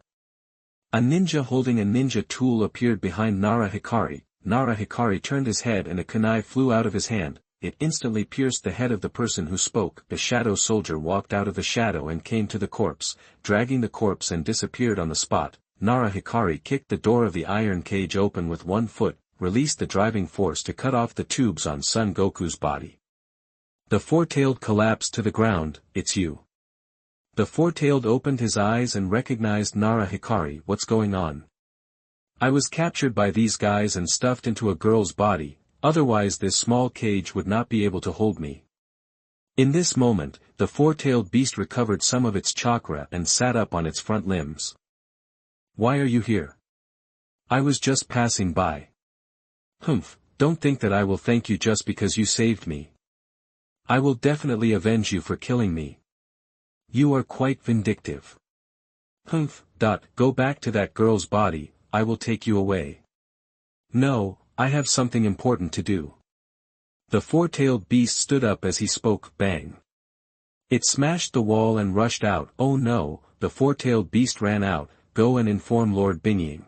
A: A ninja holding a ninja tool appeared behind Nara Hikari. Nara Hikari turned his head and a kunai flew out of his hand. It instantly pierced the head of the person who spoke. The shadow soldier walked out of the shadow and came to the corpse, dragging the corpse and disappeared on the spot. Nara Hikari kicked the door of the iron cage open with one foot, released the driving force to cut off the tubes on Son Goku's body. The four-tailed collapsed to the ground. It's you. The four-tailed opened his eyes and recognized Nara Hikari. What's going on? I was captured by these guys and stuffed into a girl's body. Otherwise this small cage would not be able to hold me. In this moment, the four-tailed beast recovered some of its chakra and sat up on its front limbs. Why are you here? I was just passing by. Humph, don't think that I will thank you just because you saved me. I will definitely avenge you for killing me. You are quite vindictive. Humph, go back to that girl's body, I will take you away. No, I have something important to do. The four-tailed beast stood up as he spoke. Bang. It smashed the wall and rushed out. Oh no, the four-tailed beast ran out, "Go and inform Lord Bingying."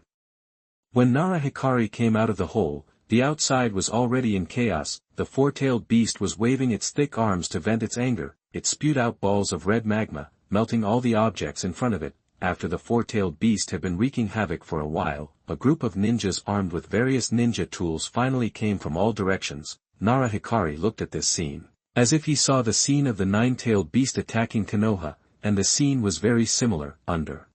A: When Nara Hikari came out of the hole, the outside was already in chaos. The four-tailed beast was waving its thick arms to vent its anger. It spewed out balls of red magma, melting all the objects in front of it. After the four-tailed beast had been wreaking havoc for a while, a group of ninjas armed with various ninja tools finally came from all directions. Nara Hikari looked at this scene, as if he saw the scene of the nine-tailed beast attacking Konoha, and the scene was very similar. Under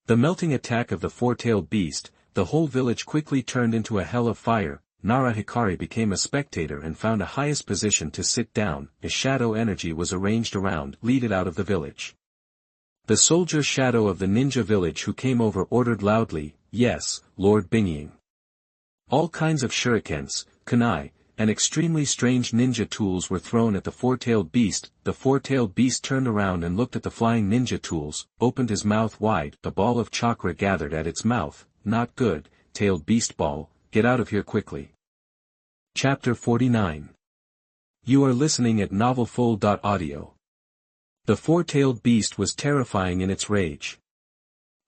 A: the melting attack of the four-tailed beast, the whole village quickly turned into a hell of fire. Nara Hikari became a spectator and found a highest position to sit down. A shadow energy was arranged around, lead it out of the village. The soldier shadow of the ninja village who came over ordered loudly, "Yes, Lord Bingying." All kinds of shurikens, kunai, and extremely strange ninja tools were thrown at the four-tailed beast. The four-tailed beast turned around and looked at the flying ninja tools, opened his mouth wide. A ball of chakra gathered at its mouth. "Not good, tailed beast ball, get out of here quickly." Chapter 49. You are listening at novelfull.audio. The four-tailed beast was terrifying in its rage.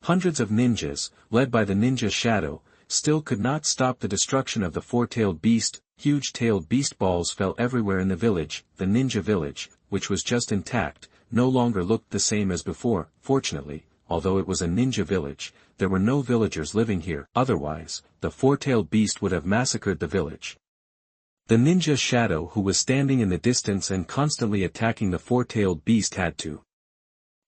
A: Hundreds of ninjas, led by the ninja shadow, still could not stop the destruction of the four-tailed beast. Huge tailed beast balls fell everywhere in the village. The ninja village, which was just intact, no longer looked the same as before. Fortunately, although it was a ninja village, there were no villagers living here. Otherwise, the four-tailed beast would have massacred the village. The ninja shadow who was standing in the distance and constantly attacking the four-tailed beast had to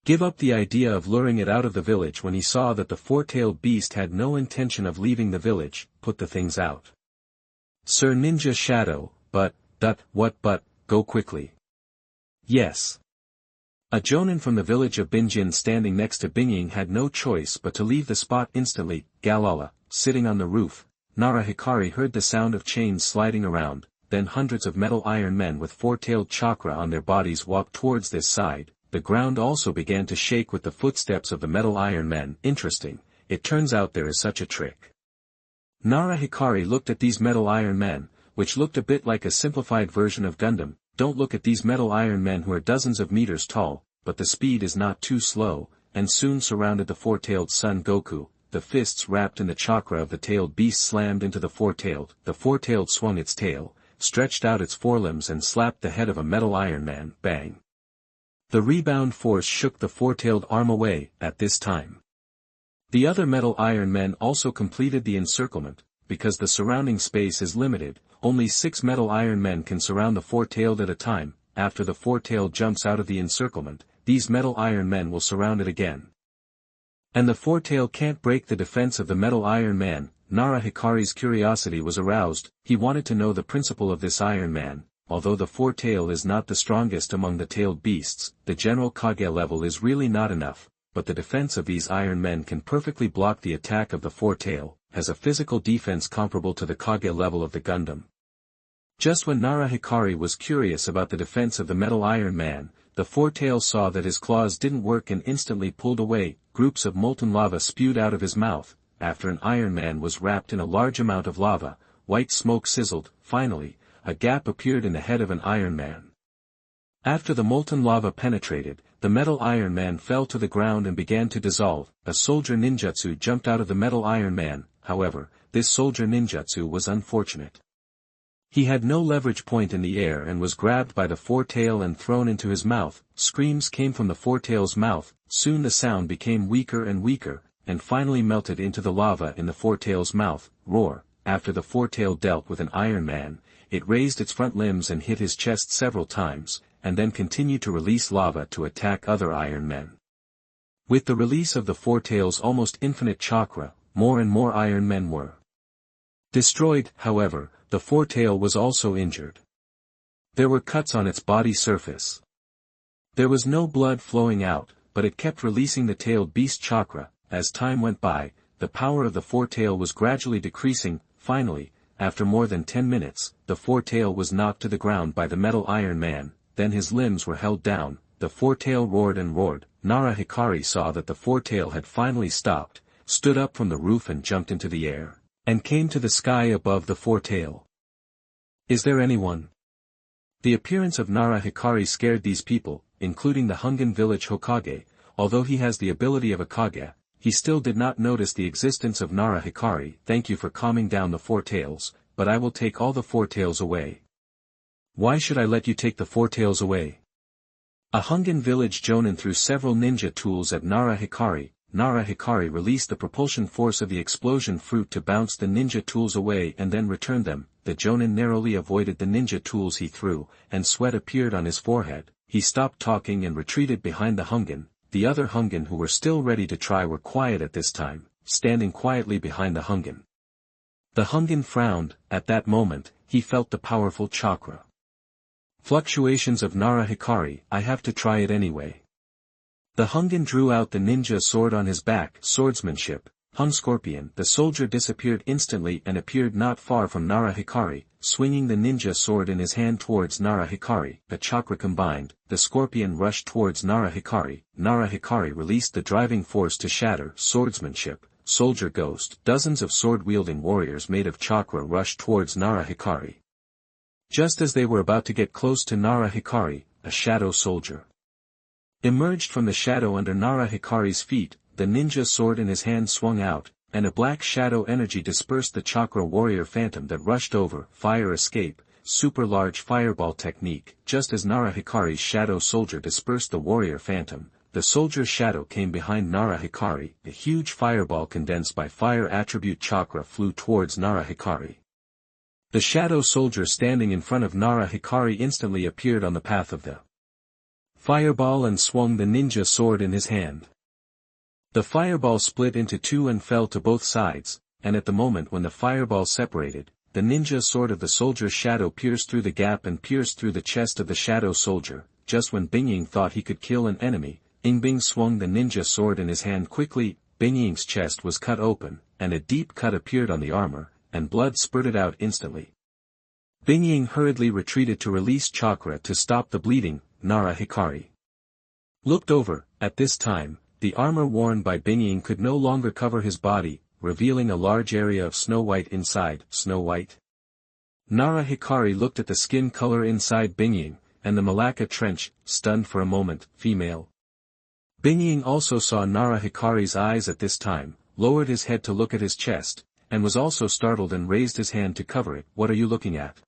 A: give up the idea of luring it out of the village when he saw that the four-tailed beast had no intention of leaving the village. "Put the things out, Sir Ninja Shadow." But go quickly." "Yes." A jonin from the village of Binjin standing next to Bingying had no choice but to leave the spot instantly. Galala, sitting on the roof, Nara Hikari heard the sound of chains sliding around. Then hundreds of metal iron men with four-tailed chakra on their bodies walked towards this side. The ground also began to shake with the footsteps of the metal iron men. Interesting, it turns out there is such a trick. Nara Hikari looked at these metal iron men, which looked a bit like a simplified version of Gundam. Don't look at these metal iron men who are dozens of meters tall, but the speed is not too slow, and soon surrounded the four-tailed Son Goku. The fists wrapped in the chakra of the tailed beast slammed into the four-tailed. The four-tailed swung its tail, stretched out its forelimbs and slapped the head of a metal iron man. Bang! The rebound force shook the four-tailed arm away. At this time, the other metal iron men also completed the encirclement. Because the surrounding space is limited, only 6 metal iron men can surround the four-tailed at a time. After the four-tailed jumps out of the encirclement, these metal iron men will surround it again. And the four-tail can't break the defense of the metal iron man. Nara Hikari's curiosity was aroused. He wanted to know the principle of this Iron Man. Although the four-tail is not the strongest among the tailed beasts, the general Kage level is really not enough, but the defense of these Iron Men can perfectly block the attack of the four-tail, has a physical defense comparable to the Kage level of the Gundam. Just when Nara Hikari was curious about the defense of the metal Iron Man, the four-tail saw that his claws didn't work and instantly pulled away. Groups of molten lava spewed out of his mouth. After an Iron Man was wrapped in a large amount of lava, white smoke sizzled. Finally, a gap appeared in the head of an Iron Man. After the molten lava penetrated, the metal Iron Man fell to the ground and began to dissolve. A soldier ninjutsu jumped out of the metal Iron Man. However, this soldier ninjutsu was unfortunate. He had no leverage point in the air and was grabbed by the four-tail and thrown into his mouth. Screams came from the four-tail's mouth. Soon the sound became weaker and weaker, and finally melted into the lava in the four-tail's mouth. Roar! After the four-tail dealt with an Iron Man, it raised its front limbs and hit his chest several times, and then continued to release lava to attack other Iron Men. With the release of the four-tail's almost infinite chakra, more and more Iron Men were destroyed. However, the four-tail was also injured. There were cuts on its body surface. There was no blood flowing out, but it kept releasing the tailed beast chakra. As time went by, the power of the four-tail was gradually decreasing. Finally, after more than 10 minutes, the four-tail was knocked to the ground by the metal Iron Man. Then his limbs were held down. The four-tail roared and roared. Nara Hikari saw that the four-tail had finally stopped, stood up from the roof and jumped into the air, and came to the sky above the four-tail. Is there anyone? The appearance of Nara Hikari scared these people, including the Hungan village Hokage. although he has the ability of a Kage, he still did not notice the existence of Nara Hikari. Thank you for calming down the four tails, but I will take all the four tails away. Why should I let you take the four tails away? A Hungan village jonin threw several ninja tools at Nara Hikari. Nara Hikari released the propulsion force of the explosion fruit to bounce the ninja tools away and then returned them. The jonin narrowly avoided the ninja tools he threw, and sweat appeared on his forehead. He stopped talking and retreated behind the Hungan. The other Hungan who were still ready to try were quiet at this time, standing quietly behind the Hungan. The Hungan frowned. At that moment, he felt the powerful chakra fluctuations of Nara Hikari. I have to try it anyway. The Hungan drew out the ninja sword on his back. Swordsmanship, Hun Scorpion. The soldier disappeared instantly and appeared not far from Nara Hikari, swinging the ninja sword in his hand towards Nara Hikari. The chakra combined, the scorpion rushed towards Nara Hikari. Nara Hikari released the driving force to shatter. Swordsmanship, Soldier Ghost. Dozens of sword-wielding warriors made of chakra rushed towards Nara Hikari. Just as they were about to get close to Nara Hikari, a shadow soldier emerged from the shadow under Nara Hikari's feet. The ninja sword in his hand swung out, and a black shadow energy dispersed the chakra warrior phantom that rushed over. Fire escape, super large fireball technique. Just as Nara Hikari's shadow soldier dispersed the warrior phantom, the soldier's shadow came behind Nara Hikari. A huge fireball condensed by fire attribute chakra flew towards Nara Hikari. The shadow soldier standing in front of Nara Hikari instantly appeared on the path of the fireball and swung the ninja sword in his hand. The fireball split into two and fell to both sides, and at the moment when the fireball separated, the ninja sword of the soldier's shadow pierced through the gap and pierced through the chest of the shadow soldier. Just when Bingying thought he could kill an enemy, Ingbing swung the ninja sword in his hand quickly. Bingying's chest was cut open, and a deep cut appeared on the armor, and blood spurted out instantly. Bingying hurriedly retreated to release chakra to stop the bleeding. Nara Hikari looked over. At this time, the armor worn by Bingying could no longer cover his body, revealing a large area of snow white inside. Snow White? Nara Hikari looked at the skin color inside Bingying, and the Malacca trench, stunned for a moment. Female. Bingying also saw Nara Hikari's eyes at this time, lowered his head to look at his chest, and was also startled and raised his hand to cover it. What are you looking at?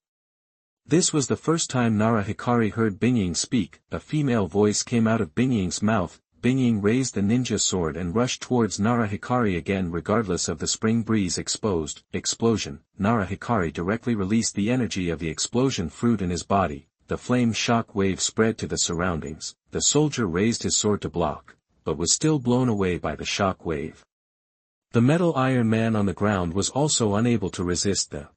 A: This was the first time Nara Hikari heard Bingying speak. A female voice came out of Bingying's mouth. Bingying raised the ninja sword and rushed towards Nara Hikari again regardless of the spring breeze. Explosion. Nara Hikari directly released the energy of the explosion fruit in his body. The flame shock wave spread to the surroundings. The soldier raised his sword to block, but was still blown away by the shock wave. The metal Iron Man on the ground was also unable to resist the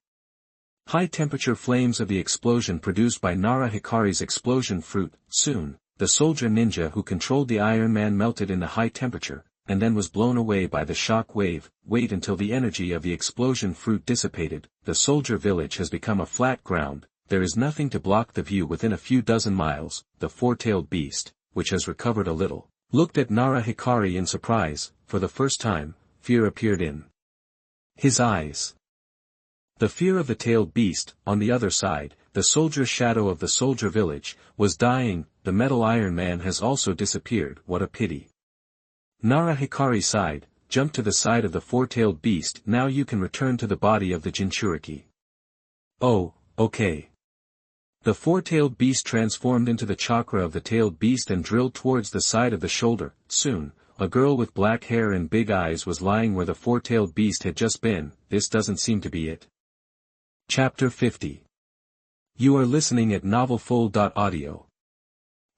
A: high-temperature flames of the explosion produced by Nara Hikari's explosion fruit. Soon, the soldier ninja who controlled the Iron Man melted in the high temperature, and then was blown away by the shock wave. Wait until the energy of the explosion fruit dissipated. The soldier village has become a flat ground. There is nothing to block the view within a few dozen miles. The four-tailed beast, which has recovered a little, looked at Nara Hikari in surprise. For the first time, fear appeared in his eyes. The fear of the tailed beast. On the other side, the soldier shadow of the soldier village, was dying. The metal Iron Man has also disappeared. What a pity. Nara Hikari sighed, jumped to the side of the four-tailed beast. Now you can return to the body of the Jinchuriki. Oh, okay. The four-tailed beast transformed into the chakra of the tailed beast and drilled towards the side of the shoulder. Soon, a girl with black hair and big eyes was lying where the four-tailed beast had just been. This doesn't seem to be it. Chapter 50. You are listening at novelfull.audio.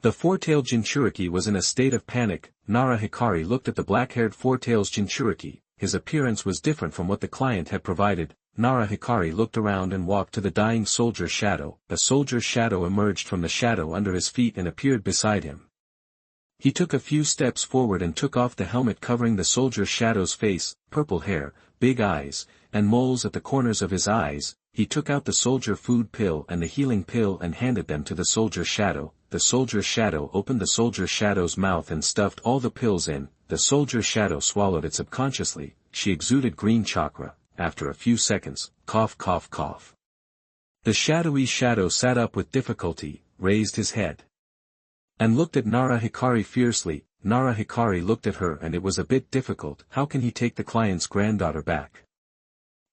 A: The four-tailed Jinchuriki was in a state of panic. Nara Hikari looked at the black-haired four-tailed Jinchuriki. His appearance was different from what the client had provided. Nara Hikari looked around and walked to the dying soldier's shadow. A soldier's shadow emerged from the shadow under his feet and appeared beside him. He took a few steps forward and took off the helmet covering the soldier's shadow's face. Purple hair, big eyes, and moles at the corners of his eyes. He took out the soldier food pill and the healing pill and handed them to the soldier's shadow. The soldier's shadow opened the soldier's shadow's mouth and stuffed all the pills in. The soldier's shadow swallowed it subconsciously. She exuded green chakra. After a few seconds, cough cough cough. The shadowy shadow sat up with difficulty, raised his head, and looked at Nara Hikari fiercely. Nara Hikari looked at her and it was a bit difficult. How can he take the client's granddaughter back?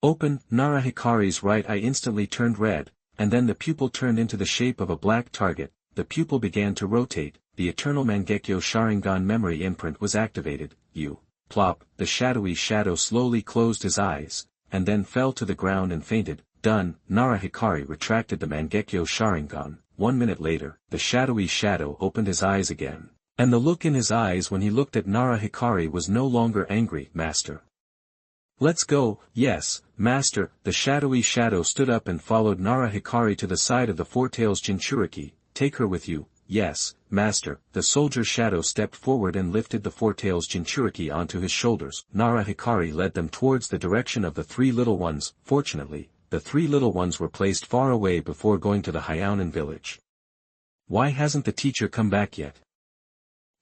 A: Open, Nara Hikari's right eye instantly turned red, and then the pupil turned into the shape of a black target, the pupil began to rotate, the eternal Mangekyō Sharingan memory imprint was activated, plop, the shadowy shadow slowly closed his eyes, and then fell to the ground and fainted. Done, Nara Hikari retracted the Mangekyō Sharingan. 1 minute later, the shadowy shadow opened his eyes again, and the look in his eyes when he looked at Nara Hikari was no longer angry. Master. Let's go. Yes, Master. The shadowy shadow stood up and followed Nara Hikari to the side of the Four Tails Jinchuriki. Take her with you. Yes, Master. The soldier shadow stepped forward and lifted the Four Tails Jinchuriki onto his shoulders. Nara Hikari led them towards the direction of the three little ones. Fortunately, the three little ones were placed far away before going to the Hyonin village. Why hasn't the teacher come back yet?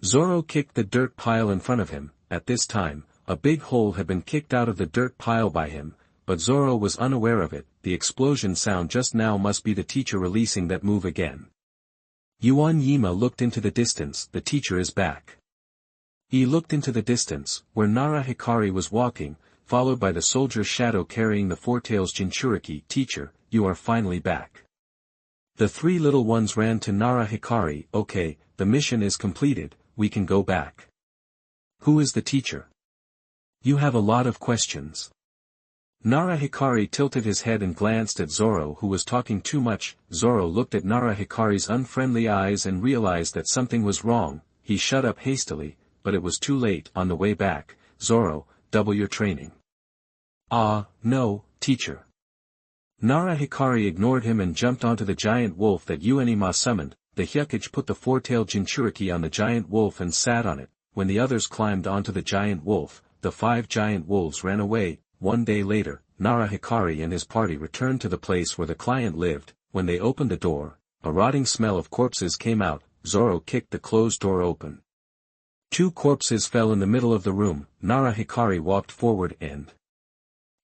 A: Zoro kicked the dirt pile in front of him. At this time, a big hole had been kicked out of the dirt pile by him, but Zoro was unaware of it. The explosion sound just now must be the teacher releasing that move again. Yuan Yima looked into the distance. The teacher is back. He looked into the distance, where Nara Hikari was walking, followed by the soldier shadow carrying the Four Tails Jinchuriki. Teacher, you are finally back. The three little ones ran to Nara Hikari. Okay, the mission is completed, we can go back. Who is the teacher? You have a lot of questions. Nara Hikari tilted his head and glanced at Zoro, who was talking too much. Zoro looked at Nara Hikari's unfriendly eyes and realized that something was wrong. He shut up hastily, but it was too late. On the way back, Zoro, double your training. No, teacher. Nara Hikari ignored him and jumped onto the giant wolf that Uenima summoned. The Hyukage put the four-tailed Jinchuriki on the giant wolf and sat on it. When the others climbed onto the giant wolf, the 5 giant wolves ran away. 1 day later, Nara Hikari and his party returned to the place where the client lived. When they opened the door, a rotting smell of corpses came out. Zoro kicked the closed door open. 2 corpses fell in the middle of the room. Nara Hikari walked forward and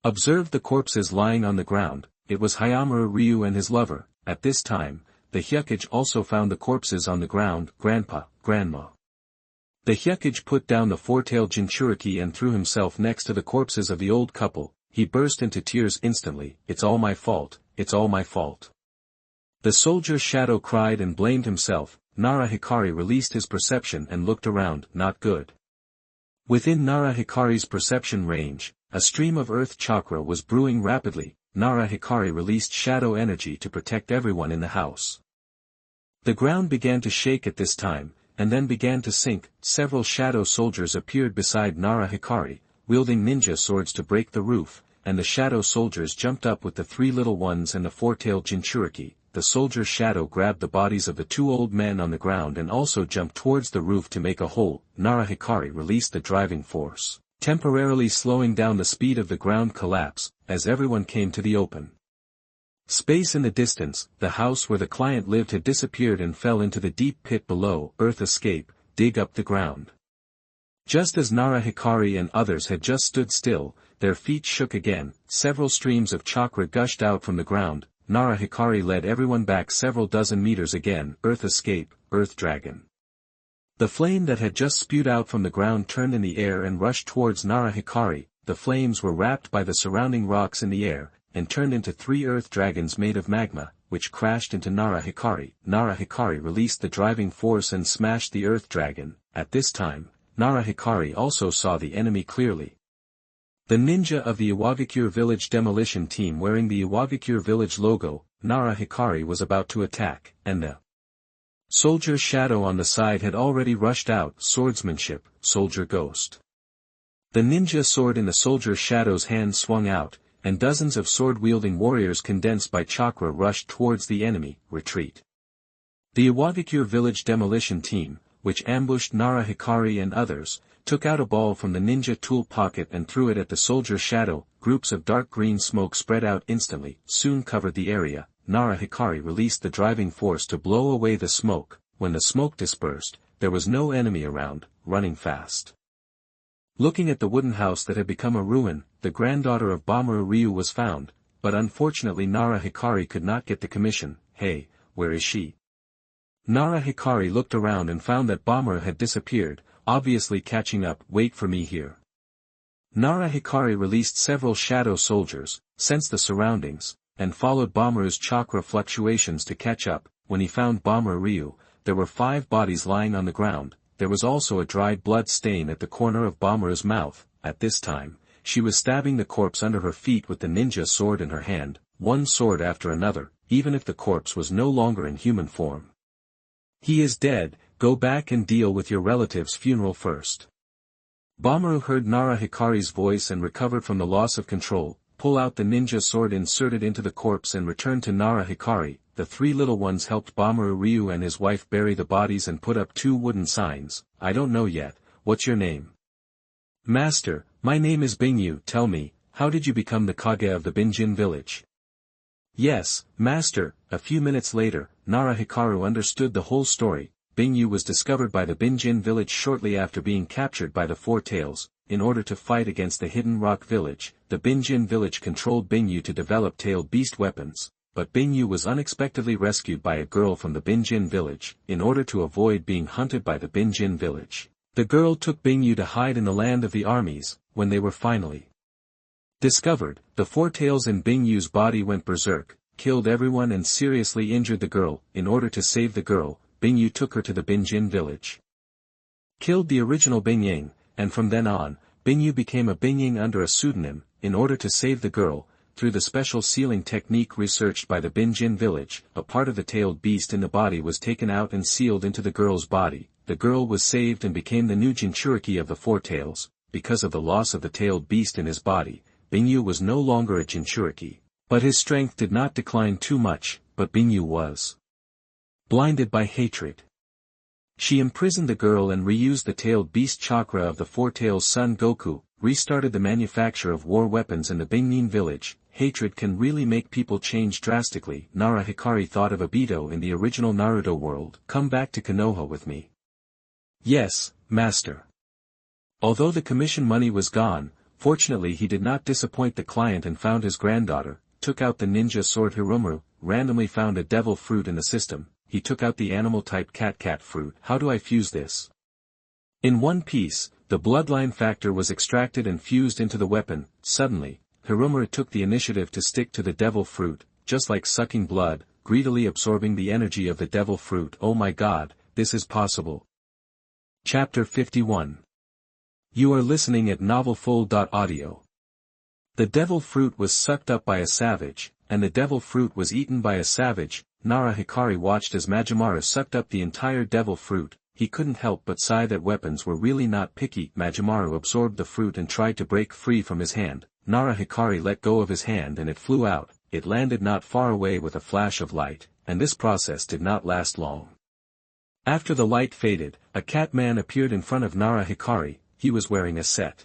A: observed the corpses lying on the ground. It was Hayamaru Ryu and his lover. At this time, the Hyukage also found the corpses on the ground. Grandpa, Grandma. The Hyukage put down the four-tailed Jinchuriki and threw himself next to the corpses of the old couple. He burst into tears instantly. It's all my fault, it's all my fault. The soldier shadow cried and blamed himself. Nara Hikari released his perception and looked around. Not good. Within Nara Hikari's perception range, a stream of earth chakra was brewing rapidly. Nara Hikari released shadow energy to protect everyone in the house. The ground began to shake at this time, and then began to sink. Several shadow soldiers appeared beside Nara Hikari, wielding ninja swords to break the roof, and the shadow soldiers jumped up with the 3 little ones and the four-tailed Jinchuriki. The soldier shadow grabbed the bodies of the 2 old men on the ground and also jumped towards the roof to make a hole. Nara Hikari released the driving force, temporarily slowing down the speed of the ground collapse, as everyone came to the open space in the distance. The house where the client lived had disappeared and fell into the deep pit below. Earth escape, dig up the ground. Just as Nara Hikari and others had just stood still, their feet shook again. Several streams of chakra gushed out from the ground. Nara Hikari led everyone back several dozen meters again. Earth escape, Earth Dragon. The flame that had just spewed out from the ground turned in the air and rushed towards Nara Hikari. The flames were wrapped by the surrounding rocks in the air, and turned into 3 earth dragons made of magma, which crashed into Nara Hikari. Nara Hikari released the driving force and smashed the earth dragon. At this time, Nara Hikari also saw the enemy clearly. The ninja of the Iwagakure village demolition team wearing the Iwagakure village logo. Nara Hikari was about to attack, and the soldier shadow on the side had already rushed out. Swordsmanship, soldier ghost. The ninja sword in the soldier shadow's hand swung out, and dozens of sword-wielding warriors condensed by chakra rushed towards the enemy. Retreat. The Iwagakure village demolition team, which ambushed Nara Hikari and others, took out a ball from the ninja tool pocket and threw it at the soldier shadow. Groups of dark green smoke spread out instantly, soon covered the area. Nara Hikari released the driving force to blow away the smoke. When the smoke dispersed, there was no enemy around, running fast. Looking at the wooden house that had become a ruin, the granddaughter of Bamaru Ryu was found, but unfortunately Nara Hikari could not get the commission. Hey, where is she? Nara Hikari looked around and found that Bamaru had disappeared. obviously catching up, wait for me here. Nara Hikari released several shadow soldiers, sensed the surroundings, and followed Bamaru's chakra fluctuations to catch up. When he found Bamaru Ryu, there were 5 bodies lying on the ground. There was also a dried blood stain at the corner of Bamaru's mouth. At this time, she was stabbing the corpse under her feet with the ninja sword in her hand, one sword after another, even if the corpse was no longer in human form. He is dead, go back and deal with your relative's funeral first. Bamaru heard Nara Hikari's voice and recovered from the loss of control, pull out the ninja sword inserted into the corpse and return to Nara Hikari. The 3 little ones helped Bamaru Ryu and his wife bury the bodies and put up 2 wooden signs. I don't know yet, what's your name? Master, my name is Bingyu. Tell me, how did you become the Kage of the Binjin village? Yes, Master. A few minutes later, Nara Hikaru understood the whole story. Bingyu was discovered by the Binjin village shortly after being captured by the Four Tails. In order to fight against the Hidden Rock village, the Binjin village controlled Bingyu to develop tailed beast weapons. But Bingyu was unexpectedly rescued by a girl from the Binjin village. In order to avoid being hunted by the Binjin village, the girl took Bingyu to hide in the land of the armies. When they were finally discovered, the Four Tails in Bingyu's body went berserk, killed everyone and seriously injured the girl. In order to save the girl, Bingyu took her to the Binjin village, killed the original Bingying, and from then on, Bingyu became a Bingying under a pseudonym. In order to save the girl, through the special sealing technique researched by the Binjin village, a part of the tailed beast in the body was taken out and sealed into the girl's body. The girl was saved and became the new Jinchuriki of the Four Tails. Because of the loss of the tailed beast in his body, Bingyu was no longer a Jinchuriki. But his strength did not decline too much, but Bingyu was blinded by hatred. She imprisoned the girl and reused the tailed beast chakra of the Four Tails son Goku, restarted the manufacture of war weapons in the Bingnin village. Hatred can really make people change drastically. Nara Hikari thought of Obito in the original Naruto world. Come back to Konoha with me. Yes, Master. Although the commission money was gone, fortunately he did not disappoint the client and found his granddaughter, took out the ninja sword Hiromaru, randomly found a devil fruit in the system. He took out the animal-type cat fruit. How do I fuse this? In one piece, the bloodline factor was extracted and fused into the weapon. Suddenly, Hiromaru took the initiative to stick to the devil fruit, just like sucking blood, greedily absorbing the energy of the devil fruit. Oh my god, this is possible. Chapter 51. You are listening at novelfull.audio. The devil fruit was sucked up by a savage, and the devil fruit was eaten by a savage. Nara Hikari watched as Majimaru sucked up the entire devil fruit. He couldn't help but sigh that weapons were really not picky. Majimaru absorbed the fruit and tried to break free from his hand. Nara Hikari let go of his hand and it flew out. It landed not far away with a flash of light, and this process did not last long. After the light faded, a cat man appeared in front of Nara Hikari. He was wearing a set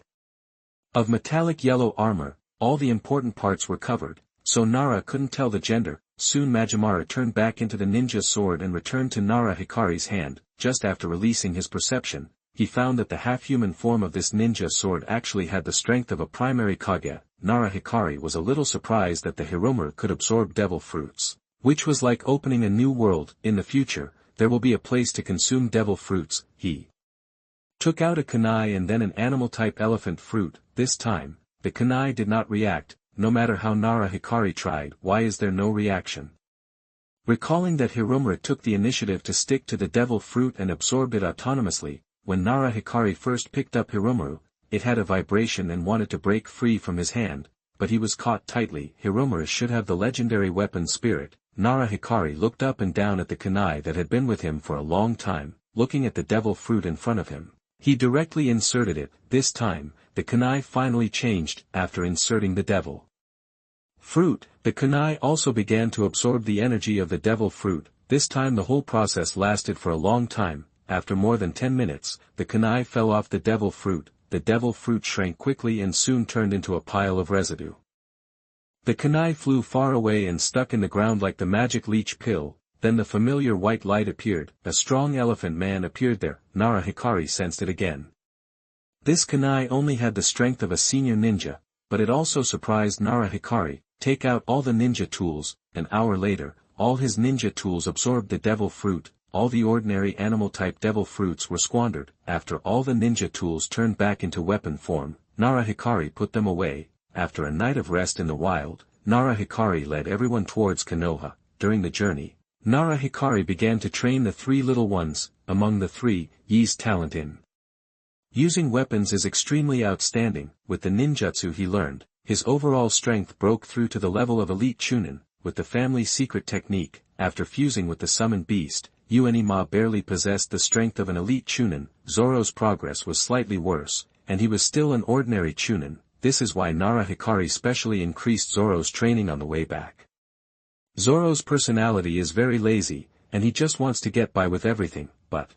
A: of metallic yellow armor. All the important parts were covered, so Nara couldn't tell the gender. Soon Majimaru turned back into the ninja sword and returned to Nara Hikari's hand. Just after releasing his perception, he found that the half-human form of this ninja sword actually had the strength of a primary Kage. Nara Hikari was a little surprised that the Hiromaru could absorb devil fruits, which was like opening a new world. In the future, there will be a place to consume devil fruits. He took out a kunai and then an animal-type elephant fruit. This time, the kunai did not react. No matter how Nara Hikari tried, why is there no reaction? Recalling that Hiromaru took the initiative to stick to the devil fruit and absorbed it autonomously, when Nara Hikari first picked up Hiromaru, it had a vibration and wanted to break free from his hand, but he was caught tightly. Hiromaru should have the legendary weapon spirit. Nara Hikari looked up and down at the kunai that had been with him for a long time, looking at the devil fruit in front of him. He directly inserted it. This time, the kunai finally changed. After inserting the devil fruit, the kunai also began to absorb the energy of the devil fruit. This time the whole process lasted for a long time. After more than 10 minutes, the kunai fell off the devil fruit. The devil fruit shrank quickly and soon turned into a pile of residue. The kunai flew far away and stuck in the ground like the magic leech pill. Then the familiar white light appeared. A strong elephant man appeared there. Nara Hikari sensed it again. This kunai only had the strength of a senior ninja, but it also surprised Nara Hikari. Take out all the ninja tools. An hour later, all his ninja tools absorbed the devil fruit. all the ordinary animal-type devil fruits were squandered. After all the ninja tools turned back into weapon form, Nara Hikari put them away. After a night of rest in the wild, Nara Hikari led everyone towards Konoha. During the journey, Nara Hikari began to train the three little ones. Among the three, Yi's talent in using weapons is extremely outstanding. With the ninjutsu he learned, his overall strength broke through to the level of elite chunin. With the family's secret technique, after fusing with the summoned beast, Yuenima barely possessed the strength of an elite chunin. Zoro's progress was slightly worse, and he was still an ordinary chunin. This is why Nara Hikari specially increased Zoro's training on the way back. Zoro's personality is very lazy, and he just wants to get by with everything, but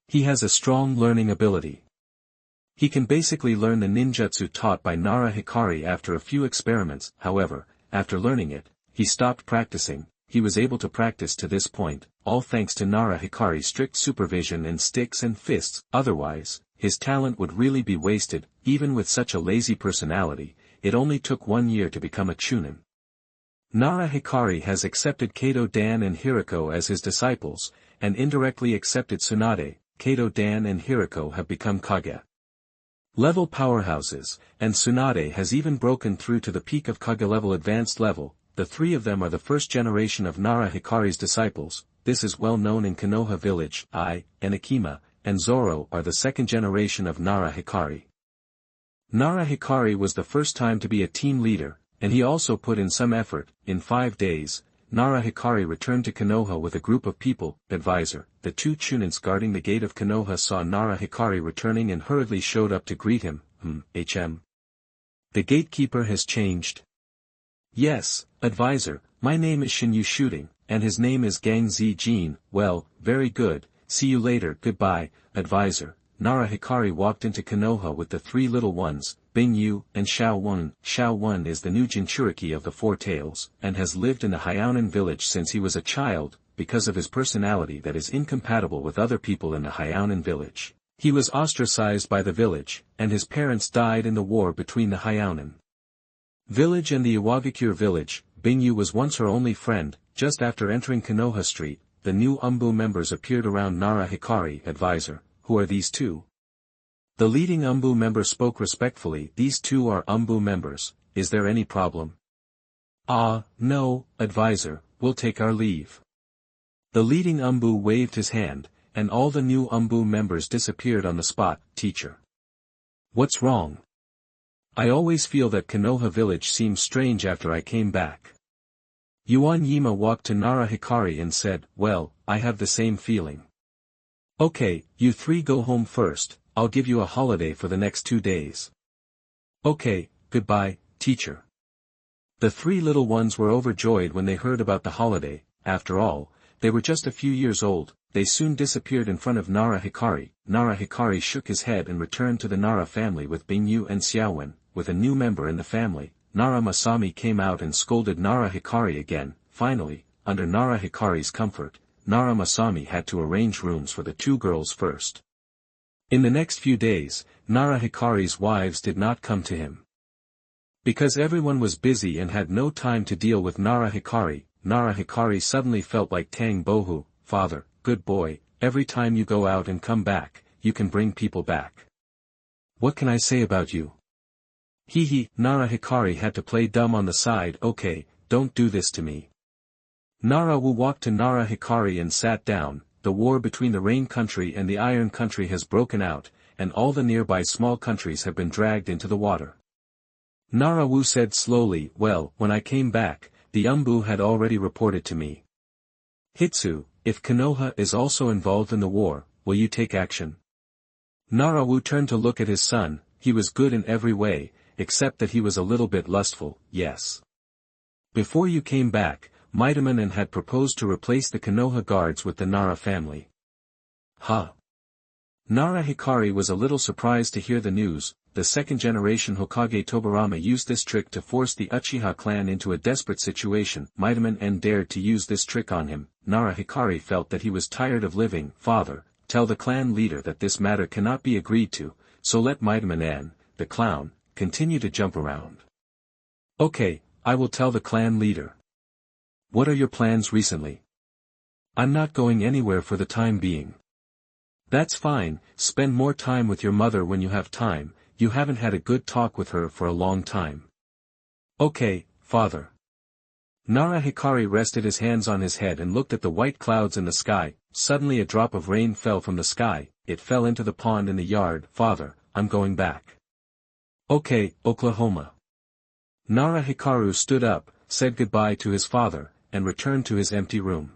A: he has a strong learning ability. He can basically learn the ninjutsu taught by Nara Hikari after a few experiments. However, after learning it, he stopped practicing. He was able to practice to this point, all thanks to Nara Hikari's strict supervision and sticks and fists. Otherwise, his talent would really be wasted. Even with such a lazy personality, it only took 1 year to become a chunin. Nara Hikari has accepted Kato Dan and Hiriko as his disciples, and indirectly accepted Tsunade. Kato Dan and Hiriko have become Kage level powerhouses, and Tsunade has even broken through to the peak of Kage level advanced level. The three of them are the first generation of Nara Hikari's disciples. This is well known in Konoha village. I, and Akima, and Zoro are the second generation of Nara Hikari. Nara Hikari was the first time to be a team leader, and he also put in some effort. In 5 days, Nara Hikari returned to Konoha with a group of people. Advisor, the two chunins guarding the gate of Konoha saw Nara Hikari returning and hurriedly showed up to greet him. The gatekeeper has changed. Yes, advisor, my name is Shinyu Shooting, and his name is Gang Zi Jin. Well, very good, see you later. Goodbye, advisor. Nara Hikari walked into Konoha with the three little ones, Bingyu and Xiaowun. Xiaowun is the new Jinchuriki of the Four Tails, and has lived in the Hyounan village since he was a child. Because of his personality that is incompatible with other people in the Hyounan village, he was ostracized by the village, and his parents died in the war between the Hyounan village and the Iwagakure village. Bingyu was once her only friend. Just after entering Konoha Street, the new Umbu members appeared around Nara Hikari. Advisor, who are these two? The leading Umbu member spoke respectfully. These two are Umbu members. Is there any problem? No, advisor, we'll take our leave. The leading Umbu waved his hand, and all the new Umbu members disappeared on the spot. Teacher. What's wrong? I always feel that Konoha village seems strange after I came back. Yuan Yima walked to Nara Hikari and said, well, I have the same feeling. Okay, you three go home first. I'll give you a holiday for the next 2 days. Okay, goodbye, teacher. The three little ones were overjoyed when they heard about the holiday. After all, they were just a few years old. They soon disappeared in front of Nara Hikari. Nara Hikari shook his head and returned to the Nara family with Bingyu and Xiaowen. With a new member in the family, Nara Masami came out and scolded Nara Hikari again. Finally, under Nara Hikari's comfort, Nara Masami had to arrange rooms for the two girls first. In the next few days, Nara Hikari's wives did not come to him. Because everyone was busy and had no time to deal with Nara Hikari, Nara Hikari suddenly felt like Tang Bohu. Father, good boy, every time you go out and come back, you can bring people back. What can I say about you? Hee. Nara Hikari had to play dumb on the side. Okay, don't do this to me. Nara Wu walked to Nara Hikari and sat down. The war between the Rain Country and the Iron Country has broken out, and all the nearby small countries have been dragged into the water. Nara Wu said slowly, well, when I came back, the Umbu had already reported to me. Hitsu, if Konoha is also involved in the war, will you take action? Nara Wu turned to look at his son. He was good in every way, except that he was a little bit lustful. Yes. Before you came back, Maitaman had proposed to replace the Konoha guards with the Nara family. Huh. Nara Hikari was a little surprised to hear the news. The second-generation Hokage Tobarama used this trick to force the Uchiha clan into a desperate situation. Maitaman dared to use this trick on him. Nara Hikari felt that he was tired of living. Father, tell the clan leader that this matter cannot be agreed to, so let Maitaman, the clown, continue to jump around. Okay, I will tell the clan leader. What are your plans recently? I'm not going anywhere for the time being. That's fine, spend more time with your mother when you have time, you haven't had a good talk with her for a long time. Okay, father. Nara Hikari rested his hands on his head and looked at the white clouds in the sky. Suddenly a drop of rain fell from the sky, it fell into the pond in the yard. Father, I'm going back. Okay, Oklahoma. Nara Hikaru stood up, said goodbye to his father, and returned to his empty room.